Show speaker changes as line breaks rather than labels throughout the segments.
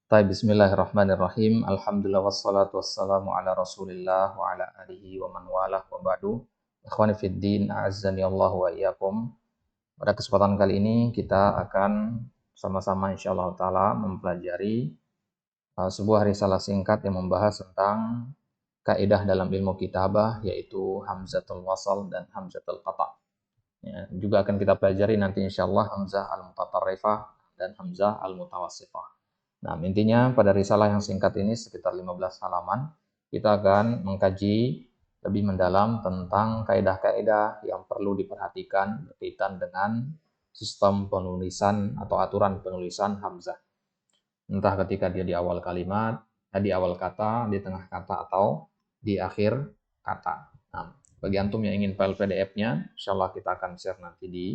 Bismillahirrahmanirrahim. Alhamdulillah wassalatu wassalamu ala Rasulillah wa ala alihi wa man walah wa ba'du. Ikhwani fid din, a'azzani Allah wa iyyakum. Pada kesempatan kali ini kita akan sama-sama insyaallah taala mempelajari sebuah risalah singkat yang membahas tentang kaidah dalam ilmu kitabah, yaitu hamzatul wasal dan hamzatul qata'. Ya, juga akan kita pelajari nanti insyaallah hamzah al-mutatarrifah dan hamzah al-mutawassithah. Nah, intinya pada risalah yang singkat ini sekitar 15 halaman, kita akan mengkaji lebih mendalam tentang kaidah-kaidah yang perlu diperhatikan berkaitan dengan sistem penulisan atau aturan penulisan hamzah. Entah ketika dia di awal kalimat, di awal kata, di tengah kata, atau di akhir kata. Nah, bagi antum yang ingin file PDF-nya, insyaallah kita akan share nanti di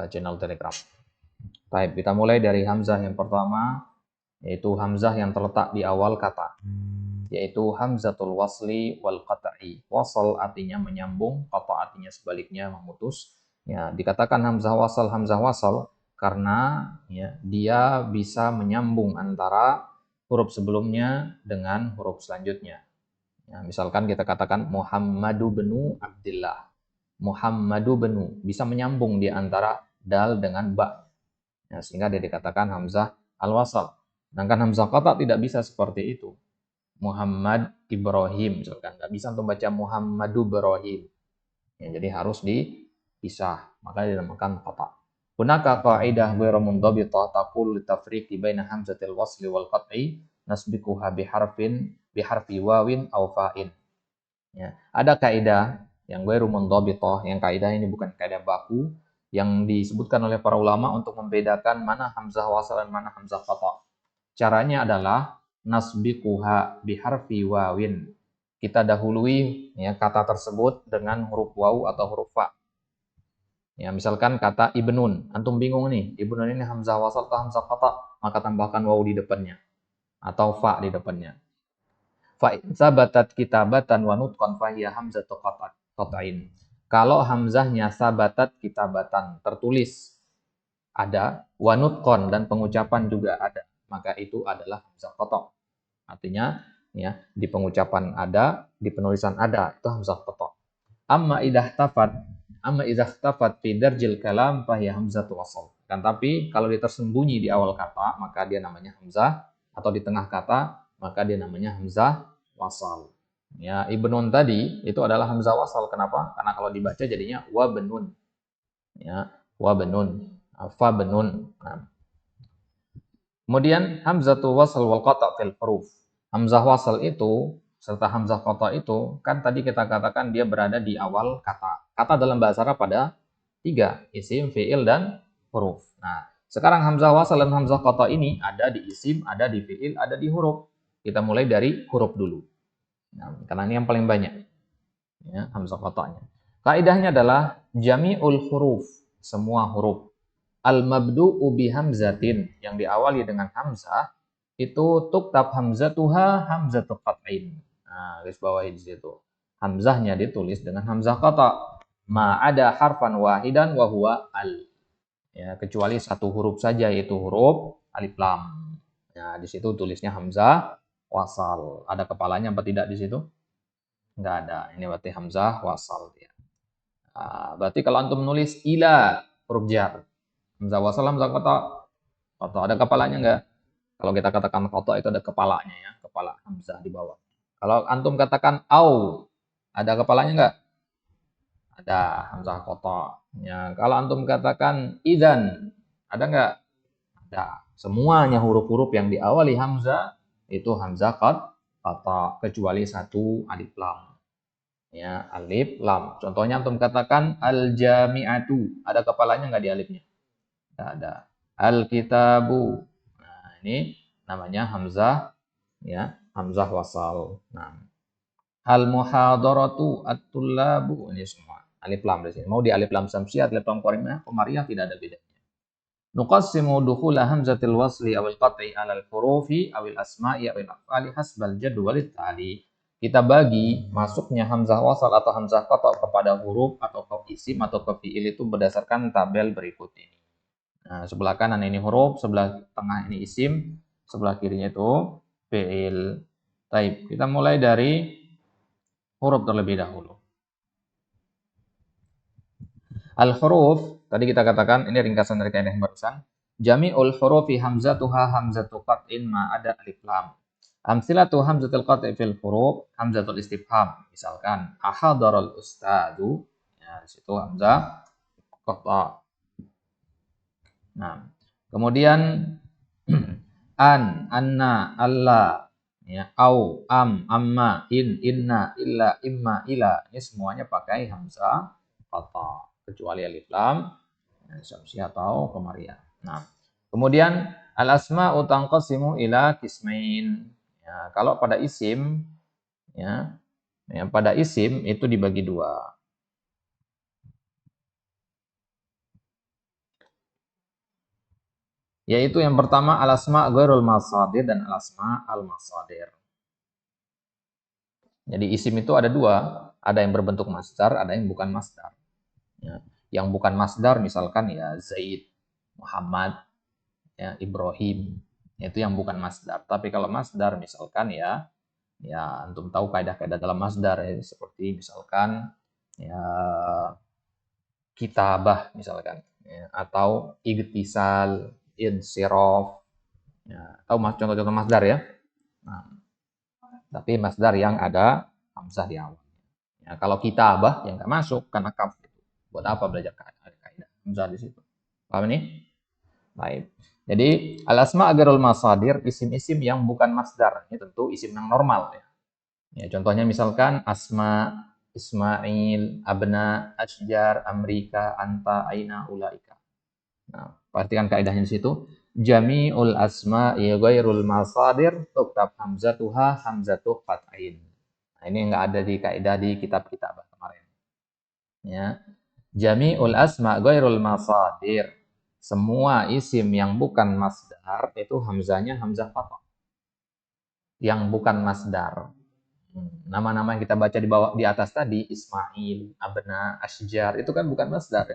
channel Telegram. Baik, kita mulai dari hamzah yang pertama, yaitu hamzah yang terletak di awal kata, yaitu hamzatul wasli wal qat'i. Wasal artinya menyambung, qata' artinya sebaliknya memutus. Ya, dikatakan hamzah wasal karena ya, dia bisa menyambung antara huruf sebelumnya dengan huruf selanjutnya. Ya, misalkan kita katakan Muhammadu benu Abdillah. Muhammadu benu bisa menyambung di antara dal dengan ba. Ya, sehingga dia dikatakan hamzah al-wasal. Sedangkan hamzah qata' tidak bisa seperti itu. Muhammad Ibrahim misalkan, nggak bisa untuk baca Muhammadu Ibrahim. Ya, jadi harus dipisah, maka dinamakan qata'. Hunaka qa'idah ghairu mundhabithah taqul litafriqi baina hamzatil wasli wal qat'i nasbiquha biharfi wawin aw fa'in. Ya, ada kaidah yang ghairu mundhabithah, yang kaidah ini bukan kaidah baku, yang disebutkan oleh para ulama untuk membedakan mana hamzah wasal dan mana hamzah qata'. Caranya adalah nasbiquha biharfi wawin. Kita dahului ya, kata tersebut dengan huruf waw atau huruf fa. Ya, misalkan kata ibnun, antum bingung nih, ibnun ini hamzah wasal atau hamzah qata', maka tambahkan waw di depannya atau fa di depannya. Fa in sabatat kitabatan wa nutqan fa hiya hamzatu qata'in. Kalau hamzahnya sabatat kitabatan, tertulis ada, wa nutqan dan pengucapan juga ada, maka itu adalah hamzah qata'. Artinya ya, di pengucapan ada, di penulisan ada, itu hamzah qata'. Amma idza tafat fi darjil kalam fa hiya hamzatu wasal. Kan tapi kalau dia tersembunyi di awal kata, maka dia namanya hamzah, atau di tengah kata, maka dia namanya hamzah wasal. Ya, ibnun tadi itu adalah hamzah wasal. Kenapa? Karena kalau dibaca jadinya wa benun. Ya, wa benun. Fa benun. Nah. Kemudian hamzatul wasl wal qata' fil huruf. Hamzah wasl itu serta hamzah qata' itu kan tadi kita katakan dia berada di awal kata. Kata dalam bahasa Arab pada 3, isim, fi'il dan huruf. Nah, sekarang hamzah wasl dan hamzah qata' ini ada di isim, ada di fi'il, ada di huruf. Kita mulai dari huruf dulu. Nah, karena ini yang paling banyak. Ya, hamzah qata'nya. Kaidahnya adalah jami'ul huruf, semua huruf. Al-mabdu'u bi hamzatin, yang diawali dengan hamzah, itu tuktab hamzatuha hamzatu qat'in. Nah, garis bawahi di situ. Hamzahnya ditulis dengan hamzah qata'. Ma ada harfan wahidan wa huwa al. Ya, kecuali satu huruf saja, yaitu huruf alif lam. Ya, di situ tulisnya hamzah wasal. Ada kepalanya apa tidak di situ? Enggak ada. Ini berarti hamzah wasal ya. Nah, berarti kalau antum menulis ila, huruf jar. Hamzah wasal, hamzah qata'. Qata' ada kepalanya enggak? Kalau kita katakan qata' itu ada kepalanya ya, kepala hamzah di bawah. Kalau antum katakan au, ada kepalanya enggak? Ada, hamzah qata'. Ya, kalau antum katakan idzan, ada enggak? Ada. Semuanya huruf-huruf yang diawali hamzah itu hamzah qata', kecuali satu alif lam. Ya, alif lam. Contohnya antum katakan al-jami'atu, ada kepalanya enggak di alifnya? Tidak ada. Al-kitabu. Nah, ini namanya hamzah ya, hamzah wasal. Nah, al-muhadaratu at-tullabu, ini semua alif lam di sini. Mau di alif lam samsiyah, alif lam qamariyah tidak ada bedanya. Nuqassimu dukhula hamzatil wasli awil qat'i alal hurufi awil asma'i awil af'ali hasbal jadwal tali. Kita bagi masuknya hamzah wasal atau hamzah qata' kepada huruf atau ke isim atau ke fi'il itu berdasarkan tabel berikut ini. Nah, sebelah kanan ini huruf, sebelah tengah ini isim, sebelah kirinya itu fi'il. Baik, kita mulai dari huruf terlebih dahulu. Al-huruf, tadi kita katakan, ini ringkasan dari kaidah yang barusan. Jami'ul hurufi hamzatuha hamzatu qat'in ma ada alif lam. Amsilatu hamzatul qat'i fil huruf, hamzatul istifham. Misalkan, ahadaral ustadu, ya, di situ hamzah qat'a. Nah, kemudian an, anna, alla, ya, au, am, amma, in, inna, illa, imma, ila. Ini semuanya pakai hamzah qat'a. Kecuali alif lam, syamsiah atau qamariyah. Nah, kemudian al-asma'u tanqasimu ila qismain. Ya, kalau pada isim, ya, pada isim itu dibagi dua. Yaitu yang pertama al-asma' ghairul masadir dan al-asma' al-masadir. Jadi isim itu ada dua, ada yang berbentuk masdar, ada yang bukan masdar. Ya, yang bukan masdar misalkan ya Zaid, Muhammad, ya Ibrahim, itu yang bukan masdar. Tapi kalau masdar misalkan ya antum tahu kaidah-kaidah dalam masdar ya, seperti misalkan ya kitabah misalkan ya, atau igtisal, insiraf. Ya, tahu contoh-contoh masdar ya. Nah, tapi masdar yang ada hamzah di awal. Ya, kalau kitabah yang nggak masuk karena kaf. Buat apa belajar kaidah hamzah di situ? Paham ini? Baik. Jadi al-asma agarul masadir, isim-isim yang bukan masdar. Ini tentu isim yang normal ya. Ya, contohnya misalkan asma, Ismail, abna, asjar, amrika, anta, aina, ulaika. Nah, perhatikan kaidahnya di situ. Jami'ul asma'i ghairul masadir tuktab hamzatuha hamzatuh fat'ain. Nah, ini enggak ada di kaidah di kitab-kitab kemarin. Ya. Jami'ul asma' ghairul masadir. Semua isim yang bukan masdar itu hamzahnya hamzah fathah. Yang bukan masdar. Nama-nama yang kita baca di bawah di atas tadi, Ismail, Abna, Asjar, itu kan bukan masdar.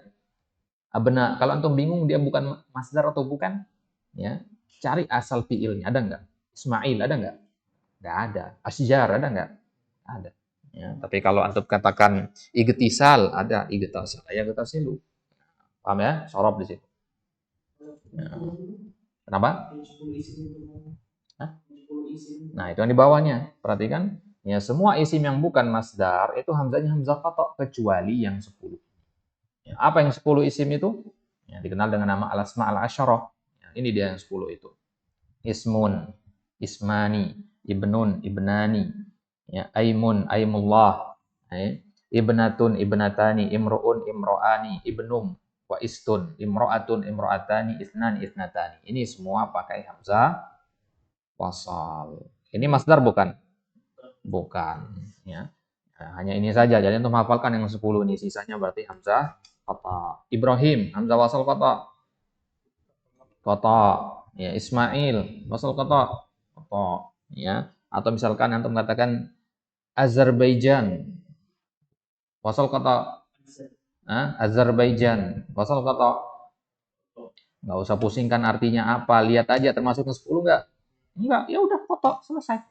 Abna, kalau antum bingung dia bukan masdar atau bukan, ya cari asal fiilnya, ada nggak? Ismail ada nggak? Nggak ada. Asjar ada nggak? Ada. Ya, tapi kalau antum katakan igtisal, ada igtisal, ya igtasilu. Paham ya? Sorob di situ. Ya. Kenapa? Hah? Nah, itu yang di bawahnya. Perhatikan. Ya, semua isim yang bukan masdar itu hamzahnya hamzah qatha kecuali yang 10. Ya, apa yang 10 isim itu? Ya, dikenal dengan nama al-asma al-asyarah. Ya, ini dia yang 10 itu. Ismun, ismani, ibnun, ibnani, ya, aimun, aimullah, ya, ibnatun, ibnatani, imruun, imroani, ibnum, wa istun, imro'atun, imro'atani, isnan, isnatani. Ini semua pakai hamzah wasal. Ini masdar bukan? Bukan. Ya. Nah, hanya ini saja. Jadi untuk menghafalkan yang 10 ini, sisanya berarti hamzah qatha. Ibrahim, hamzah wasal qatha. Qatha. Ya, Ismail, wasal qatha. Qatha. Ya. Atau misalkan antum mengatakan Azerbaijan, wasal qatha. Azerbaijan, wasal qatha. Nggak usah pusingkan artinya apa, lihat aja termasuk ke 10 enggak? Enggak, ya udah foto selesai.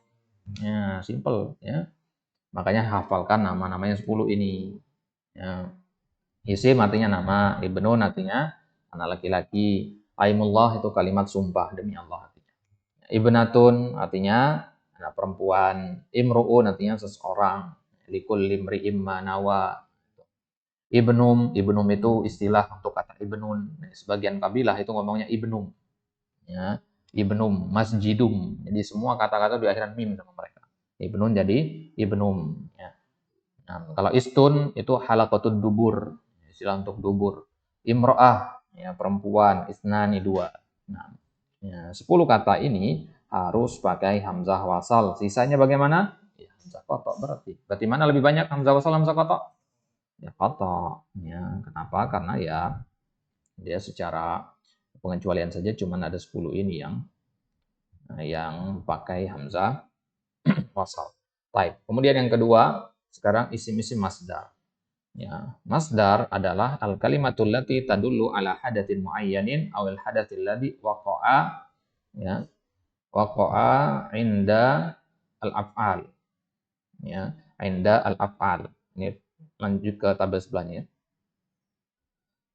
Ya, simple ya. Makanya hafalkan nama-namanya 10 ini. Ya. Isim artinya nama, ibnun artinya anak laki-laki, aimullah itu kalimat sumpah demi Allah artinya. Ibnatun artinya anak perempuan, imruun artinya seseorang, likul limri imma nawa. Ibnum itu istilah untuk kata ibnun. Sebagian kabilah itu ngomongnya ibnum. Ya, ibnum, masjidum. Jadi semua kata-kata di akhiran mim sama mereka. Ibnun jadi ibnum. Ya. Nah, kalau istun itu halaqatud dubur, istilah untuk dubur. Imro'ah, ya, perempuan, isnani dua. Nah, ya, 10 kata ini harus pakai hamzah wasal. Sisanya bagaimana? Ya, hamzah qatha berarti. Berarti mana lebih banyak hamzah wasal hamzah qatha? Ya qatha. Ya, kenapa? Karena ya dia secara pengecualian saja cuma ada 10 ini yang pakai hamzah wasal. Baik. Kemudian yang kedua, sekarang isim-isim masdar. Ya, masdar adalah al-kalimatul lati tadullu ala hadatsin muayyanin aw al hadatsil ladzi waqa'a, ya, Waqa'a inda al-af'al. Ya, inda al-af'al. Ini lanjut ke tabel sebelahnya ya.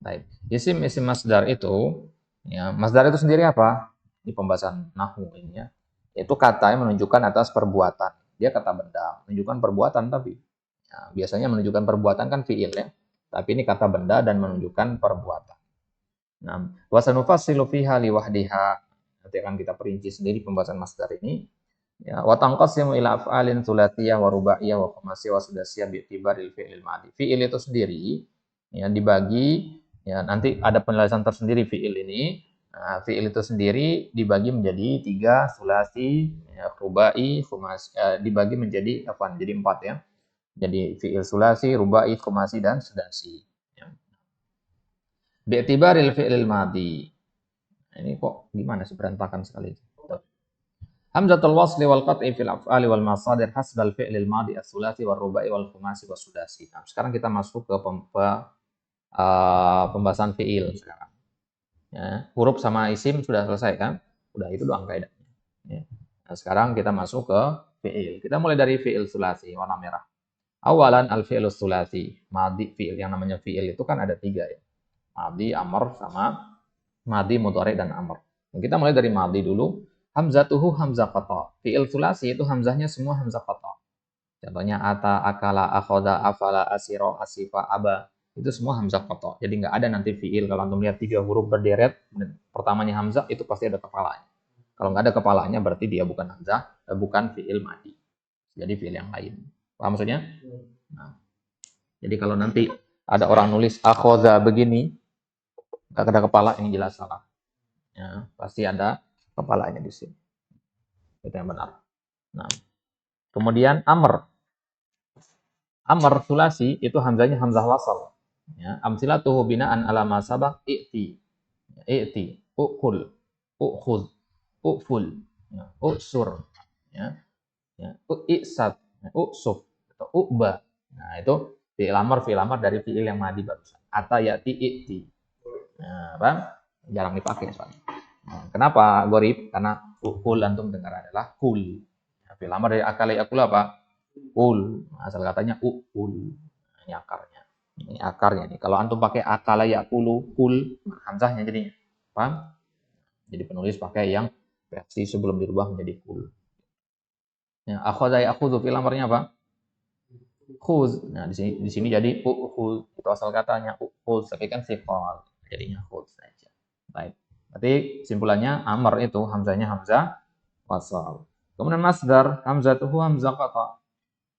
Baik. Isim masdar itu, ya, masdar itu sendiri apa? Ini pembahasan nahwu ini ya. Itu kata yang menunjukkan atas perbuatan. Dia kata benda, menunjukkan perbuatan tapi ya, biasanya menunjukkan perbuatan kan fiil ya. Tapi ini kata benda dan menunjukkan perbuatan. Nah, wa sanufassilu fiha liwahdiha. Nanti akan kita perinci sendiri pembahasan masdar ini. Ya, wa tanqasimu ila af'alin tsulatsiyah wa rubaiyah wa khumasiyah wa sudasiyah bi'tibaril fi'il madhi. Fi'il itu sendiri ya dibagi ya nanti ada penjelasan tersendiri fi'il ini. Nah, fi'il itu sendiri dibagi menjadi 3, sulasi, ya, rubai, khumasi, dibagi menjadi apa? Jadi 4 ya. Jadi fi'il sulasi, rubai, khumasi dan sudasi. Ya. Bi'tibaril fi'il madhi. Ini kok gimana sih berantakan sekali. Hamzatul wasli wal qat'i fil af'ali wal masadir hasbal fi'lil madi as-sulasi wal rubai wal khumasi was sudasi. Nah, sekarang kita masuk ke pembahasan fi'il sekarang. Ya, huruf sama isim sudah selesai kan? Udah itu doang kaidahnya. Ya. Nah, sekarang kita masuk ke fi'il. Kita mulai dari fi'il sulasi warna merah. Awalan al-fi'lus sulasi. Madi fi'il yang namanya fi'il itu kan ada 3 ya. Madi, amr sama madi, mudhari dan amr. Nah, kita mulai dari madi dulu. Hamzatuhu hamzah qata. Fi'il sulasi itu hamzahnya semua hamzah qata. Contohnya ata, akala, akhoda, afala, asiro, asifa, aba. Itu semua hamzah qata. Jadi nggak ada nanti fi'il. Kalau antum lihat 3 huruf berderet, pertamanya hamzah, itu pasti ada kepalanya. Kalau nggak ada kepalanya, berarti dia bukan hamzah, bukan fi'il madi. Jadi fi'il yang lain. Paham maksudnya? Nah, jadi kalau nanti ada orang nulis akhoda begini, nggak ada kepala, ini jelas salah. Ya, pasti ada kepalanya di sini. Itu yang benar. Nah, kemudian amr. Amr sulasi itu hamzanya hamzah wasal. Ya, amsilatuhu binaan ala ma sabaq i'ti. I'ti, ukul, ukhud, ukful, ya, uksur, ya, ya, i'sab, ya, uksuf, atau ukba. Nah, itu fi'il amr dari fi'il yang madi barusan. Ata yati i'ti. Nah, paham? Jarang dipakai soalnya. Nah, kenapa gorib? Karena ukul antum dengar adalah kul. Ya, fi'il amr dari akal yakul apa? Kul. Asal katanya ukul. Nah, ini akarnya. Ini akarnya nih. Kalau antum pakai akala yakulu kul, hamzahnya jadinya. Paham? Jadi penulis pakai yang versi sebelum dirubah menjadi kul. Ya, akhadha ya'khudhu fi'il amrnya apa? Khuz. Nah, di sini jadi ukhuz. Itu asal katanya ukhuz, tapi kan sifat. Jadinya khuz saja. Baik. Berarti simpulannya amr itu hamzahnya hamzah wasal. Kemudian masdar hamzatuhu hamzah qata.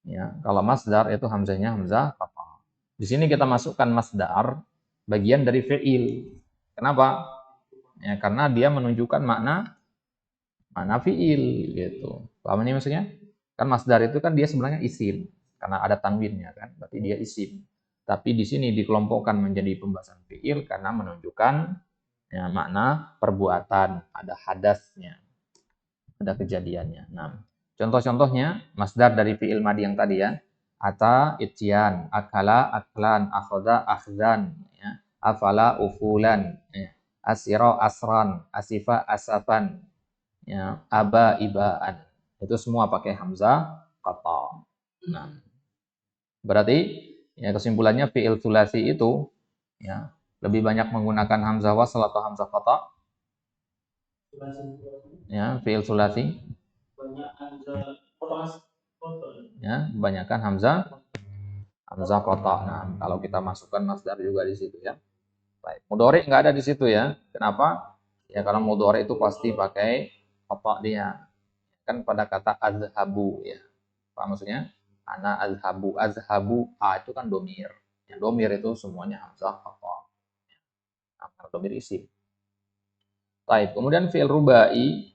Ya, kalau masdar itu hamzahnya hamzah qata. Di sini kita masukkan masdar bagian dari fi'il. Kenapa? Ya, karena dia menunjukkan makna fi'il gitu. Paham ini maksudnya? Kan masdar itu kan dia sebenarnya isim karena ada tanwinnya kan, berarti dia isim. Tapi di sini dikelompokkan menjadi pembahasan fi'il karena menunjukkan ya, makna perbuatan, ada hadasnya, ada kejadiannya. Nah, contoh-contohnya masdar dari fi'il madi yang tadi ya. Ata ityan, akala aklan, akhoda akhzan, ya. Afala ufulan, ya. Asiro asran, asifa asafan, ya. Aba ibaan. Itu semua pakai hamzah qata. Nah, berarti ya kesimpulannya fi'il sulasi itu ya lebih banyak menggunakan hamzah wasl atau hamzah qata? Ya, fi'il sulasi. Ya, kebanyakan hamzah qata. Nah, kalau kita masukkan masdar juga di situ ya. Baik. Mudhari nggak ada di situ ya. Kenapa? Ya karena mudhari itu pasti pakai qata dia. Kan pada kata azhabu ya. Apa maksudnya? Ana azhabu, azhabu, a itu kan domir. Yang domir itu semuanya hamzah qata. Nah, domir isim. Baik, kemudian fi'il rubai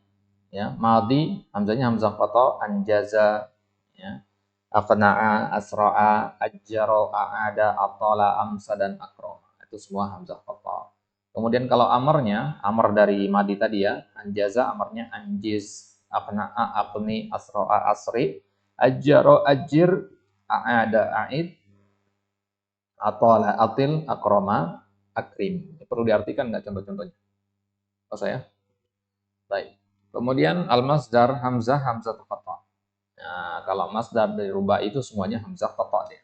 ya, madhi hamzahnya hamzah qata, anjaza ya. Aqna'a, asra'a, ajjara, a'ada, atala, amsa dan akrama. Itu semua hamzah qata. Kemudian kalau amarnya, amar dari madi tadi ya, anjaza amarnya anjiz, aqna'a, aqni, asra'a, asri, ajjara, ajir, a'ada, a'id, atala, atil, akrama, akrim. Perlu diartikan nggak contoh-contohnya? Oh saya? Baik. Kemudian al-masdar hamzah qata'. Nah, kalau masdar dari rubai itu semuanya hamzah qata' dia.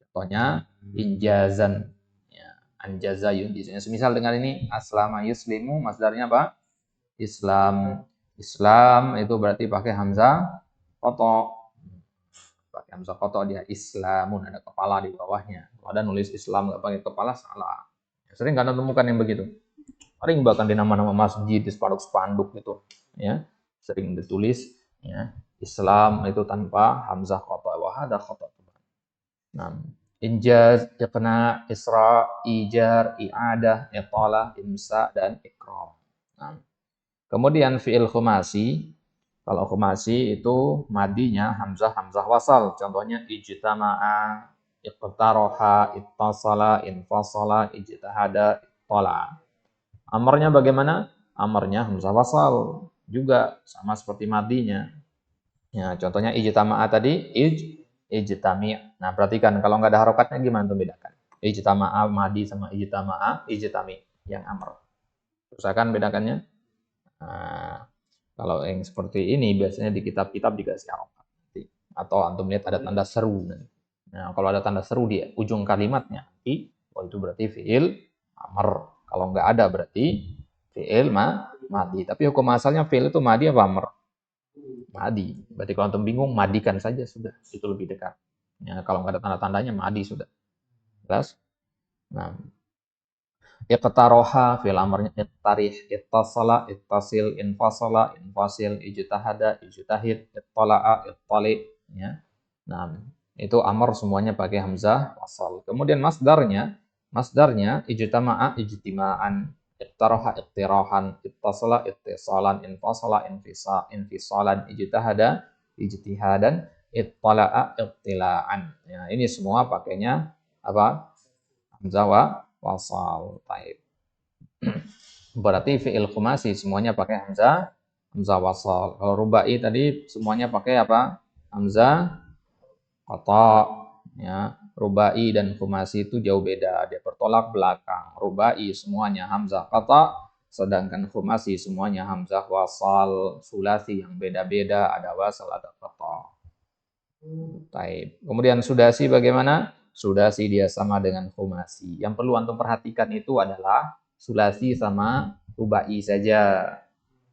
Contohnya injazan. Ya, anjaza yunjizunya. Semisal dengan ini aslama yuslimu, masdarnya apa? Islam. Islam itu berarti pakai hamzah qata'. Pakai hamzah qata' dia islamun, ada kepala di bawahnya. Kalau ada nulis Islam nggak pakai kepala salah. Sering kan temukan yang begitu. Sering bahkan di nama-nama masjid, di spanduk-spanduk gitu, ya sering ditulis ya Islam itu tanpa hamzah qata' wa hada khata'. Nah, injaz, iqna, isra, ijar, i'adah, iqalah, imsa dan ikram. Nah, kemudian fi'il khumasi, kalau khumasi itu madinya hamzah wasal. Contohnya ijtama'a, iqtaroha, ittasala, infasala, ijtahada, ittala. Amarnya bagaimana? Amarnya hamzah wasal juga sama seperti madinya. Ya, contohnya ijtama'a tadi ijtami'. Nah, perhatikan kalau nggak ada harokatnya gimana tuh bedakan? Ijtama'a madi sama ijtami' yang amr. Usahakan bedakannya. Nah, kalau yang seperti ini biasanya di kitab-kitab dikasih harokat. Atau antum lihat ada tanda seru. Nah, kalau ada tanda seru di ujung kalimatnya, itu berarti fi'il amr. Kalau nggak ada berarti fi'il madi. Tapi hukum asalnya fi'il itu madi apa amr? Madi. Berarti kalau antum bingung, madikan saja sudah. Itu lebih dekat. Ya, kalau nggak ada tanda-tandanya, madi sudah. Jelas? Nah, iqtaroha fi'il amrnya iqtarih, ittasala, ittasil, infasala, infasil, ijtahada, ijtahid, ittala'a, ittali. Ya. Nah, itu amr semuanya pakai hamzah wasal. Kemudian masdarnya ijtama'a, ijtima'an, iqtaraha, iqtirahan, ittasala, ittisalan, infasala, infisalan, ijtahada, ijtihadan, ittala'a, ittila'an. Ya, ini semua pakainya apa? Hamzah wasal. Taib. Berarti fi'il khumasi semuanya pakai hamzah wasal. Kalau rubai tadi semuanya pakai apa? Hamzah qata'. Ya, rubai dan khumasi itu jauh beda, dia bertolak belakang. Rubai semuanya hamzah qata', sedangkan khumasi semuanya hamzah wasal. Sulasi yang beda-beda, ada wasal, ada qata'. Taib. Kemudian sudasi bagaimana? Sudasi dia sama dengan khumasi. Yang perlu antum perhatikan itu adalah sulasi sama rubai saja.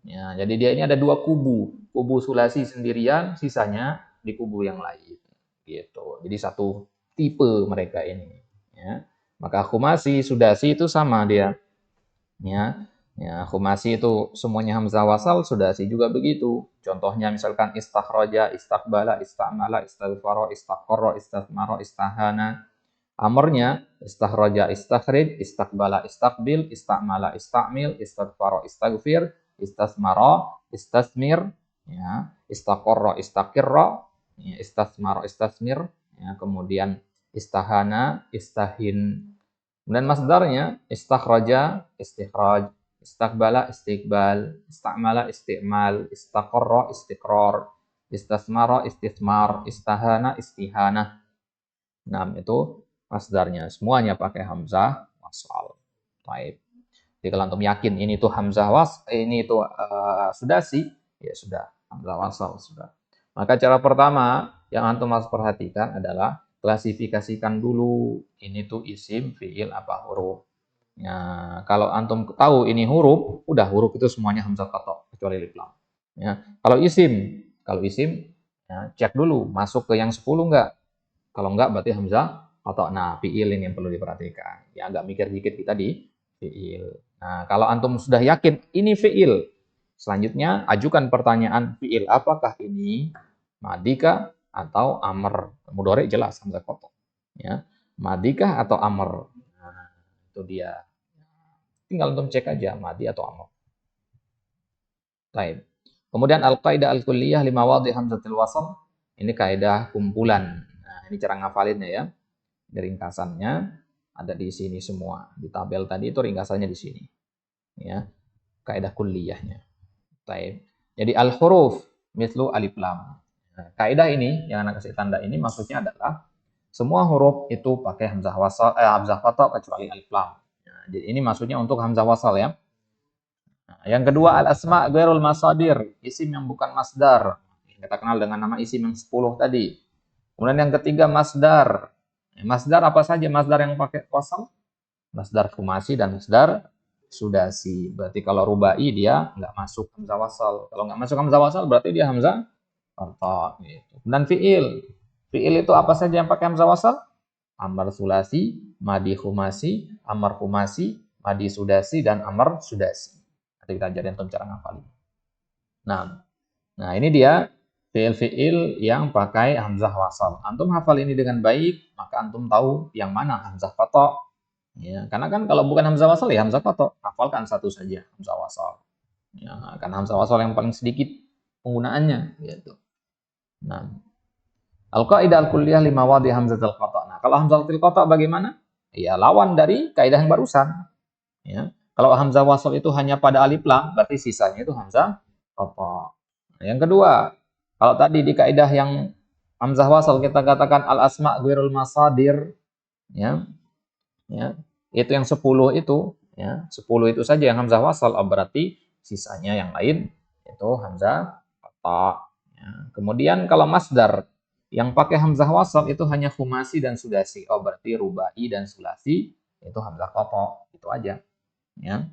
Ya, jadi dia ini ada dua kubu. Kubu sulasi sendirian, sisanya di kubu yang lain. Gitu. Jadi satu tipe mereka ini. Ya. Maka khumasi, sudasi itu sama dia. Ya. Ya, khumasi itu semuanya hamzah wasal, sudasi juga begitu. Contohnya misalkan istakhraja, istakbala, istamala, istaghfara, istaqarra, istasmara, istahana. Amrnya istakhraja, istakhrij, istakbala, istakbil, istamala, istamil, istaghfara, istaghfir, istasmara, istasmir, ya, istaqarra, istaqirra, ya, istasmara, istasmir, ya, kemudian istahana, istahin. Kemudian masdarnya istakhraja, istikhraj, istakbala, istiqbal, istamala, istimal, istaqarra, istiqrar, istasmara, istismar, istahana, istihana. Nah, itu masdarnya. Semuanya pakai hamzah wasal. Baik. Jadi kalau antum yakin ini tuh hamzah ini tuh sudasi, ya sudah hamzah wasal sudah. Maka cara pertama yang antum harus perhatikan adalah klasifikasikan dulu ini tuh isim, fiil apa huruf. Ya, kalau antum tahu ini huruf, udah huruf itu semuanya hamzah qata' kecuali alif lam. Ya, kalau isim ya, cek dulu masuk ke yang 10 enggak? Kalau enggak berarti hamzah qata'. Nah, fiil ini yang perlu diperhatikan. Ya agak mikir dikit kita di fiil. Nah, kalau antum sudah yakin ini fiil, selanjutnya ajukan pertanyaan fiil apakah ini madika atau amr. Mudhari jelas hamzah qata'. Ya, madikah atau amr. Nah, itu dia. Tinggal antum cek aja madi atau amr. Baik. Kemudian al-qaidah al-kulliyah lima wadhi hamzatil wasl. Ini kaidah kumpulan. Nah, ini cara ngafalinnya ya. Ini ringkasannya ada di sini semua. Di tabel tadi itu ringkasannya di sini. Ya. Kaidah kulliyahnya. Baik. Jadi al-huruf mislu alif lam. Nah, kaidah ini yang anak kasih tanda ini maksudnya adalah semua huruf itu pakai hamzah wasal hamzah qata' kecuali alif lam. Nah, jadi ini maksudnya untuk hamzah wasal ya. Nah, yang kedua al-asma ghairul masadir, isim yang bukan masdar. Kita kenal dengan nama isim yang 10 tadi. Kemudian yang ketiga masdar. Masdar apa saja masdar yang pakai wasal? Masdar fumasi dan masdar sudasi. Berarti kalau rubai dia nggak masuk hamzah wasal. Kalau nggak masuk hamzah wasal berarti dia hamzah qata gitu. Dan fiil. Fiil itu apa saja yang pakai hamzah wasal? Amar sulasi, madi khumasi, amar khumasi, madi sudasi, dan amar sudasi. Nanti kita ajarin tentang cara ngafalin. Nah, ini dia fiil-fiil yang pakai hamzah wasal. Antum hafal ini dengan baik, maka antum tahu yang mana hamzah qata. Ya, karena kan kalau bukan hamzah wasal ya hamzah qata. Hafalkan satu saja hamzah wasal. Ya, karena hamzah wasal yang paling sedikit penggunaannya gitu. Nah, al-qaidah al-kulliyah lima wadi hamzatul qata. Nah, kalau hamzatul qata bagaimana? Ya, lawan dari kaidah yang barusan. Ya. Kalau hamzah wasal itu hanya pada alif lam, berarti sisanya itu hamzah qata. Nah, yang kedua, kalau tadi di kaidah yang hamzah wasal kita katakan al asma ghairul masadir, ya. Ya. Itu yang 10 itu, ya. 10 itu saja yang hamzah wasal, berarti sisanya yang lain itu hamzah qata. Ya. Kemudian kalau masdar yang pakai hamzah wasal itu hanya khumasi dan sudasi. Berarti rubai dan sulasi itu hamzah qata. Itu aja. Ya.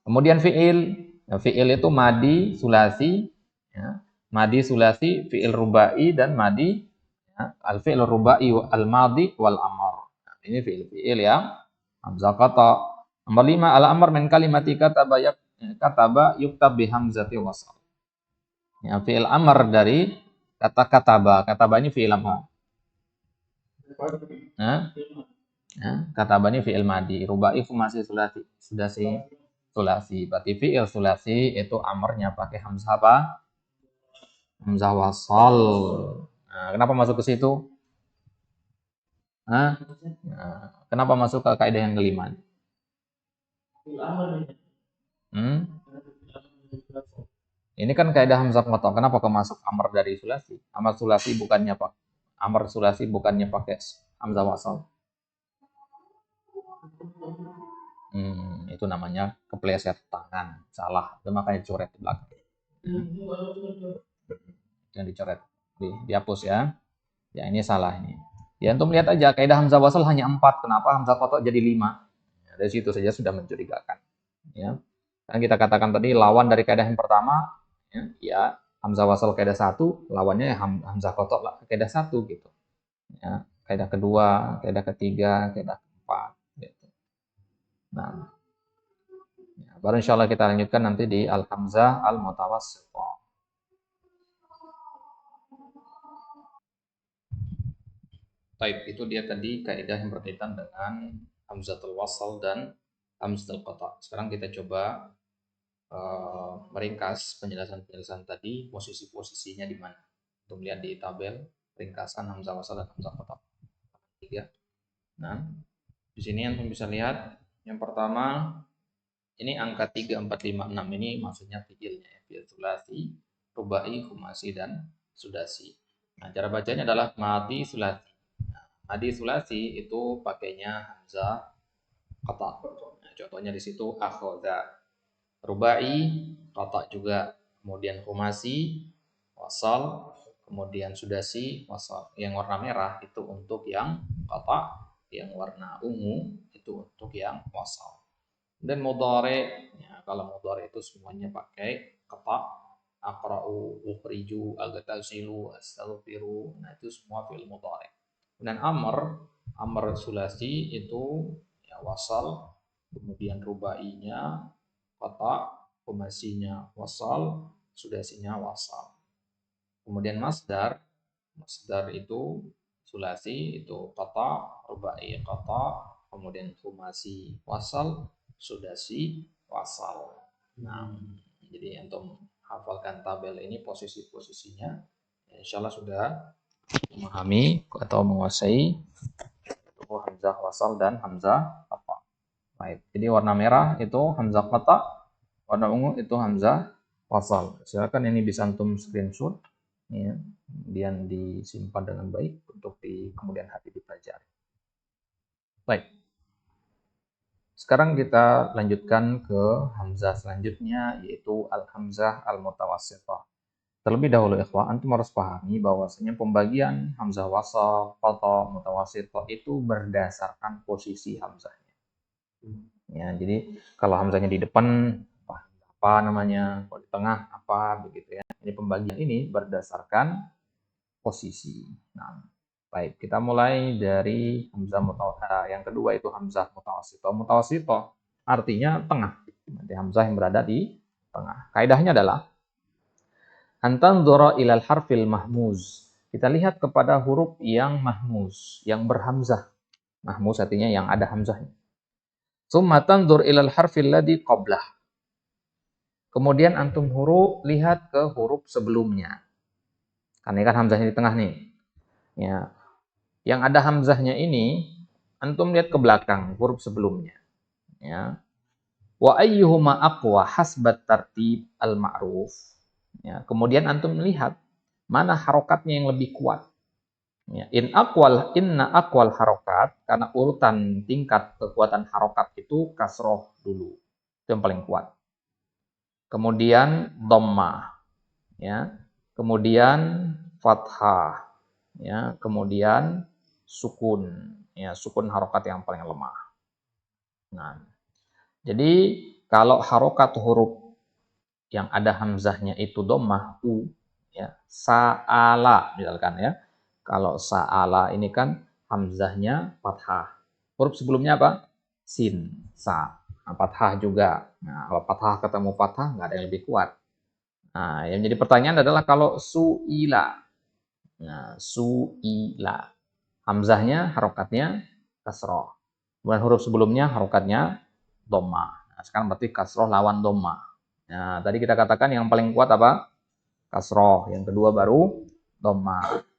Kemudian fiil, ya, fiil itu madi, sulasi, ya. Madi, sulasi, fiil rubai dan madi, ya. Al fiil rubai al madi wal amr. Nah, ini fiil-fiil yang hamzah qata. Nomor 5 al amr min kalimati kataba yuktab bi hamzati wasal. Ya, fiil amr dari kata kataba. Kataba ini fiil apa? Nah, ya, kataba ini fiil madi, rubai masih sulasi, sudah sih sulasi. Berarti fiil sulasi itu amarnya pakai hamzah apa? Hamzah wasal. Nah, kenapa masuk ke situ? Nah, kenapa masuk ke kaidah yang kelima? Hmm? Ini kan kaidah hamzah qata. Kenapa kau masuk amar dari sulasi? Amar sulasi bukannya pak. Amar sulasi bukannya pakai hamzah wasal. Itu namanya kepleset tangan, salah. Itu makanya coret di belakang. Yang dicoret, dihapus ya. Ya ini salah ini. Ya untuk lihat aja kaidah hamzah wasal hanya 4, kenapa hamzah qata jadi 5? Ya, dari situ saja sudah mencurigakan. Ya. Kan kita katakan tadi lawan dari kaidah yang pertama, ya hamzah wasal kaidah 1, lawannya hamzah qata kaidah 1 gitu. Ya, kaidah kedua, kaidah ketiga, kaidah keempat gitu. Nah, ya, baru insyaallah kita lanjutkan nanti di al-hamzah al-mutawassithah. Baik, itu dia tadi kaidah yang berkaitan dengan hamzatul wasal dan hamzatul qata. Sekarang kita coba meringkas penjelasan-penjelasan tadi, posisi-posisinya di mana. Untuk melihat di tabel ringkasan hamzah wasal dan hamzah qata. Tiga. Nah, di sini antum bisa lihat yang pertama ini angka 3, 4, 5, 6 ini maksudnya fiilnya ya, fiil sulasi, rubai, khumasi dan sudasi. Nah, cara bacanya adalah madi sulasi. Madi sulasi itu pakainya hamzah qata. Nah, contohnya di situ akhadha. Rubai qata juga. Kemudian khumasi wasal, kemudian sudasi wasal. Yang warna merah itu untuk yang qata, yang warna ungu itu untuk yang wasal. Dan mudhari, ya, kalau mudhari itu semuanya pakai qata. Aqra'u, ukhriju, aghtasilu, astaghfiru. Nah, itu semua fi'il mudhari. Dan amr sulasi itu ya wasal, kemudian rubainya qata, khumasinya wasal, sudasinya wasal. Kemudian masdar itu sulasi itu qata, rubai qata, kemudian khumasi wasal, sudasi wasal. Nah, jadi untuk hafalkan tabel ini posisi-posisinya, insya Allah sudah memahami atau menguasai hamzah wasal dan hamzah qata. Baik. Jadi warna merah itu hamzah qata, warna ungu itu hamzah wasal. Silakan ini bisa antum screenshot ya, kemudian disimpan dengan baik untuk di kemudian hari dipelajari. Baik. Sekarang kita lanjutkan ke hamzah selanjutnya, yaitu al-hamzah al-mutawassithah. Terlebih dahulu ikhwah, antum harus pahami bahwasanya pembagian hamzah wasal, qata, mutawassithah itu berdasarkan posisi hamzahnya. Ya, jadi kalau hamzahnya di depan apa namanya, kalau di tengah apa begitu ya. Ini pembagian ini berdasarkan posisi. Nah, baik, kita mulai dari hamzah mutawassithah. Yang kedua itu hamzah mutawassithah. Mutawassithah artinya tengah. Nanti hamzah yang berada di tengah. Kaidahnya adalah antanzura ilal harfil mahmuz. Kita lihat kepada huruf yang mahmuz, yang berhamzah. Mahmuz artinya yang ada hamzahnya. Tsumma tanzur ilal harfil ladzi qablah. Kemudian antum lihat ke huruf sebelumnya. Karena ini kan hamzahnya di tengah nih. Ya. Yang ada hamzahnya ini, antum lihat ke belakang huruf sebelumnya. Ya. Wa ayyuhuma aqwa hasbat tartib al-ma'ruf. Ya. Kemudian antum lihat mana harokatnya yang lebih kuat. Ya. Inna aqwal harokat, karena urutan tingkat kekuatan harokat itu kasroh dulu. Itu yang paling kuat. Kemudian dhammah. Ya. Kemudian fathah, ya, kemudian sukun, ya, sukun harokat yang paling lemah. Nah, jadi kalau harokat huruf yang ada hamzahnya itu dhammah u, ya, sa'ala misalkan ya. Kalau sa'ala ini kan hamzahnya fathah. Huruf sebelumnya apa? Sin, sa. Nah, fathah juga. Nah, kalau fathah ketemu fathah nggak ada yang lebih kuat. Nah, yang jadi pertanyaan adalah kalau su'ila. Nah, su'ila. Hamzahnya, harokatnya kasroh. Kemudian huruf sebelumnya harokatnya dhammah. Nah, sekarang berarti kasroh lawan dhammah. Nah, tadi kita katakan yang paling kuat apa? Kasroh. Yang kedua baru dhammah.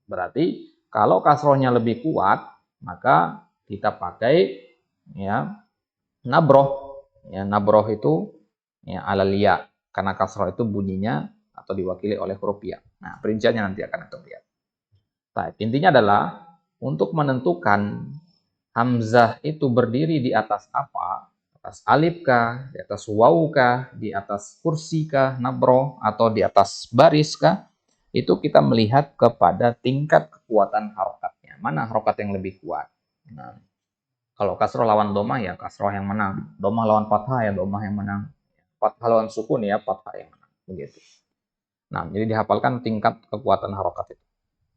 Berarti kalau kasrohnya lebih kuat, maka kita pakai ya nabroh. Ya, nabroh itu ya alal ya. Karena kasroh itu bunyinya atau diwakili oleh huruf ya. Nah, perinciannya nanti akan kita lihat. Nah, intinya adalah untuk menentukan hamzah itu berdiri di atas apa? Atas alif kah, di atas waw kah, di atas kursi kah, nabroh, atau di atas baris kah? Itu kita melihat kepada tingkat kekuatan harokatnya. Mana harokat yang lebih kuat? Nah, kalau kasroh lawan domah ya kasroh yang menang. Domah lawan fathah ya domah yang menang. Fathah lawan sukun ya fathah yang menang. Begitu. Nah, jadi dihafalkan tingkat kekuatan harokat itu.